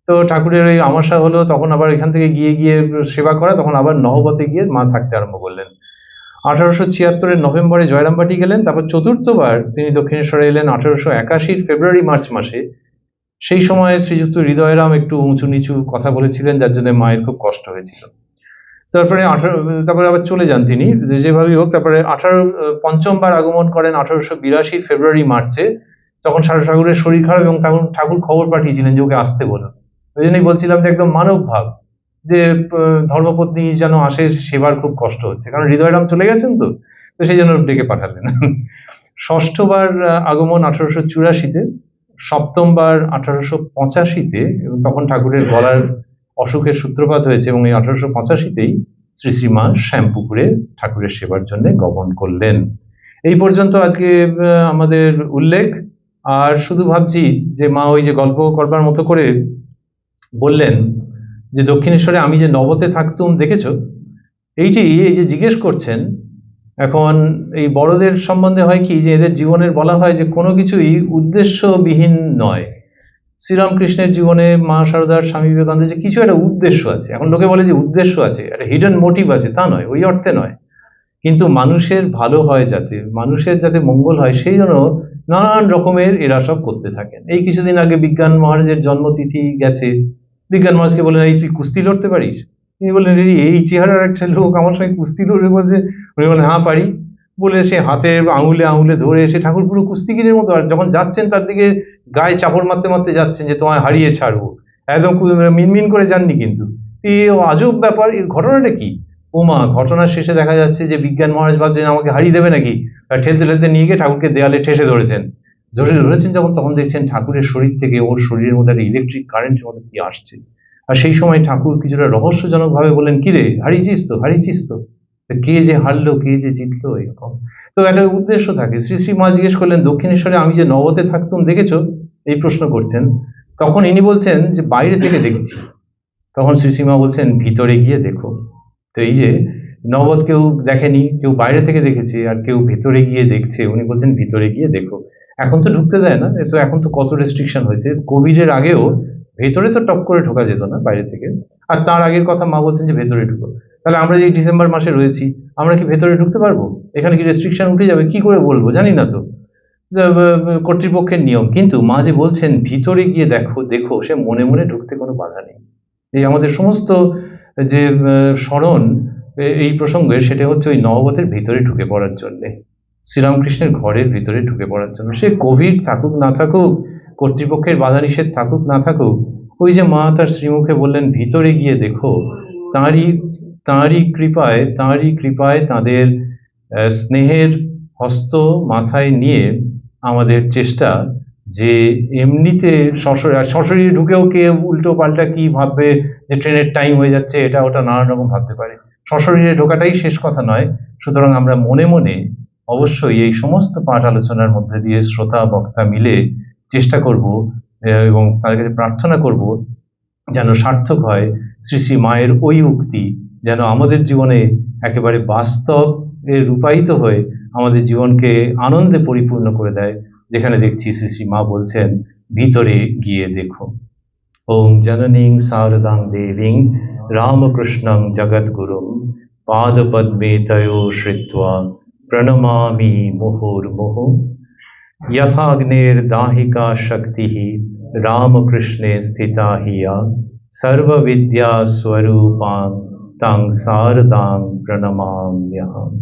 তো ঠাকুরের ওই আমাশা হলো, তখন আবার এখান থেকে গিয়ে সেবা করা, তখন আবার নহবতে গিয়ে মা থাকতে আরম্ভ করলেন। 1876 নভেম্বরে জয়রামবাটি গেলেন, তারপর চতুর্থবার তিনি দক্ষিণেশ্বরে এলেন 1881 ফেব্রুয়ারি মার্চ মাসে। সেই সময় শ্রীযুক্ত হৃদয়রাম একটু উঁচু নিচু কথা বলেছিলেন, যার জন্য মায়ের খুব কষ্ট হয়েছিল। তারপরে আবার চলে যান তিনি, যেভাবেই হোক। তারপরে পঞ্চমবার আগমন করেন 1882 ফেব্রুয়ারি মার্চে, তখন ঠাকুরের শরীর খারাপ এবং তখন ঠাকুর খবর পাঠিয়েছিলেন যে ওকে আসতে বলুন। ওই জন্যই বলছিলাম যে একদম মানব ভাব, যে ধর্মপত্নী যেন আসে, সেবার খুব কষ্ট হচ্ছে, কারণ হৃদয়রাম চলে গেছেন, তো সেই জন্য ডেকে পাঠালেন। ষষ্ঠবার আগমন 1884-তে, সপ্তমবার 1885-তে, এবং তখন ঠাকুরের গলার অসুখের সূত্রপাত হয়েছে, এবং এই 1885-তেই শ্রী শ্রীমা শ্যামপুকুরে ঠাকুরের সেবার জন্য গমন করলেন। এই পর্যন্ত আজকে আমাদের উল্লেখ। আর শুধু ভাবছি যে মা ওই যে গল্প করবার মতো করে বললেন যে দক্ষিণেশ্বরে আমি যে নবতে থাকতুম দেখেছো, এইটি এই যে জিজ্ঞেস করছেন। এখন এই বড়দের সম্বন্ধে হয় কি যে এদের জীবনের বলা হয় যে কোনো কিছুই উদ্দেশ্যবিহীন নয়। শ্রীরামকৃষ্ণের জীবনে, মা শারদার, স্বামী বিবেকানন্দের যে কিছু একটা উদ্দেশ্য আছে। এখন লোকে বলে যে উদ্দেশ্য আছে, একটা হিডেন মোটিভ আছে, তা নয়, ওই অর্থে নয়, কিন্তু মানুষের ভালো হয় যাতে, মানুষের যাতে মঙ্গল হয় সেই জন্য নানান রকমের এরা সব করতে থাকেন। এই কিছুদিন আগে বিজ্ঞান মহারাজের জন্মতিথি গেছে, বিজ্ঞান মহারাজকে বললেন এই তুই কুস্তি লড়তে পারিস? তিনি বললেন এই চেহারার একটা লোক আমার সঙ্গে কুস্তি লড়বে বলছে? উনি বললেন হ্যাঁ পারি। বলে সে হাতে আঙুলে আঙুলে ধরে সে ঠাকুর পুরো কুস্তিগিরের মতো, আর যখন যাচ্ছেন তার দিকে গায়ে চাপড় মারতে মারতে যাচ্ছেন যে তোমায় হারিয়ে ছাড়বো, একদম মিনমিন করে যাননি কিন্তু। এই আজব ব্যাপার, এর ঘটনাটা কি? ওমা, ঘটনার শেষে দেখা যাচ্ছে যে বিজ্ঞান মহারাজ ভাবছেন আমাকে হারিয়ে দেবে নাকি, আর ঠেলতে ঠেলতে নিয়ে গিয়ে ঠাকুরকে দেয়ালে ঠেসে ধরেছেন। ধরেছেন যখন, তখন দেখছেন ঠাকুরের শরীর থেকে ওর শরীরের মধ্যে একটা ইলেকট্রিক কারেন্টের মতো কি আসছে। আর সেই সময় ঠাকুর কিছুটা রহস্যজনক ভাবে বললেন, কিরে হারিয়েছিস তো, হারিয়েছিস তো? কে যে হারলো, কে যে জিতলো, এরকম তো একটা উদ্দেশ্য থাকে। শ্রী শ্রী মা জিজ্ঞেস করলেন দক্ষিণেশ্বরে আমি যে নবতে থাকতুম দেখেছো, এই প্রশ্ন করছেন। তখন ইনি বলছেন যে বাইরে থেকে দেখছি। তখন শ্রী শ্রী মা বলছেন ভিতরে গিয়ে দেখো। তো এই যে নবদ কেউ দেখেনি, কেউ বাইরে থেকে দেখেছে, আর কেউ ভেতরে গিয়ে দেখছে। উনি বলছেন ভিতরে গিয়ে দেখো। এখন তো ঢুকতে দেয় না, তো এখন তো কত রেস্ট্রিকশন হয়েছে। কোভিডের আগেও ভেতরে তো টপ করে ঢোকা যেত না বাইরে থেকে, আর তার আগের কথা মা বলছেন যে ভেতরে ঢুকো। তাহলে আমরা যে ডিসেম্বর মাসে রয়েছি, আমরা কি ভেতরে ঢুকতে পারবো? এখানে কি রেস্ট্রিকশন উঠে যাবে? কি করে বলবো, জানি না তো, কর্তৃপক্ষের নিয়ম। কিন্তু মা যে বলছেন ভিতরে গিয়ে দেখো দেখো, সে মনে মনে ঢুকতে কোনো বাধা নেই। এই আমাদের সমস্ত যে স্মরণ এই প্রসঙ্গে, সেটা হচ্ছে ওই নববতের ভিতরে ঢুকে পড়ার জন্যে, শ্রীরামকৃষ্ণের ঘরের ভিতরে ঢুকে পড়ার জন্য। সে কোভিড থাকুক না থাকুক, কর্তৃপক্ষের বাধা নিষেধ থাকুক না থাকুক, ওই যে মা তার শ্রীমুখে বললেন ভিতরে গিয়ে দেখো, তাঁরই তাঁরই কৃপায় তাঁদের স্নেহের হস্ত মাথায় নিয়ে আমাদের চেষ্টা যে এমনিতে সশরীরে ঢুকেও কে উল্টো পাল্টা কি ভাববে, যে ট্রেনের টাইম হয়ে যাচ্ছে, এটা ওটা নানান রকম ভাবতে পারে। সশরীরে ঢোকাটাই শেষ কথা নয়। সুতরাং আমরা মনে মনে অবশ্যই এই সমস্ত পাঠ আলোচনার মধ্যে দিয়ে শ্রোতা বক্তা মিলে চেষ্টা করব এবং তাদের কাছে প্রার্থনা করব যেন সার্থক হয় শ্রী শ্রী মায়ের ওই উক্তি, যেন আমাদের জীবনে একেবারে বাস্তব রূপায়িত হয়ে আমাদের জীবনকে আনন্দে পরিপূর্ণ করে দেয়। যেখানে দেখছি শ্রী শ্রী মা বলছেন ভিতরে গিয়ে দেখো। ওম জননীং শারদাং দেবীং রামকৃষ্ণং জগদ্গুরুং পাদপদ্মে তয়ো শ্রিত্বা প্রণমামি মুহুর্মুহু। यथाग्निर्दाहिका शक्तिः रामकृष्णे स्थिता हिया सर्वविद्यास्वरूपां तं शारदां प्रणमाम्यहम्।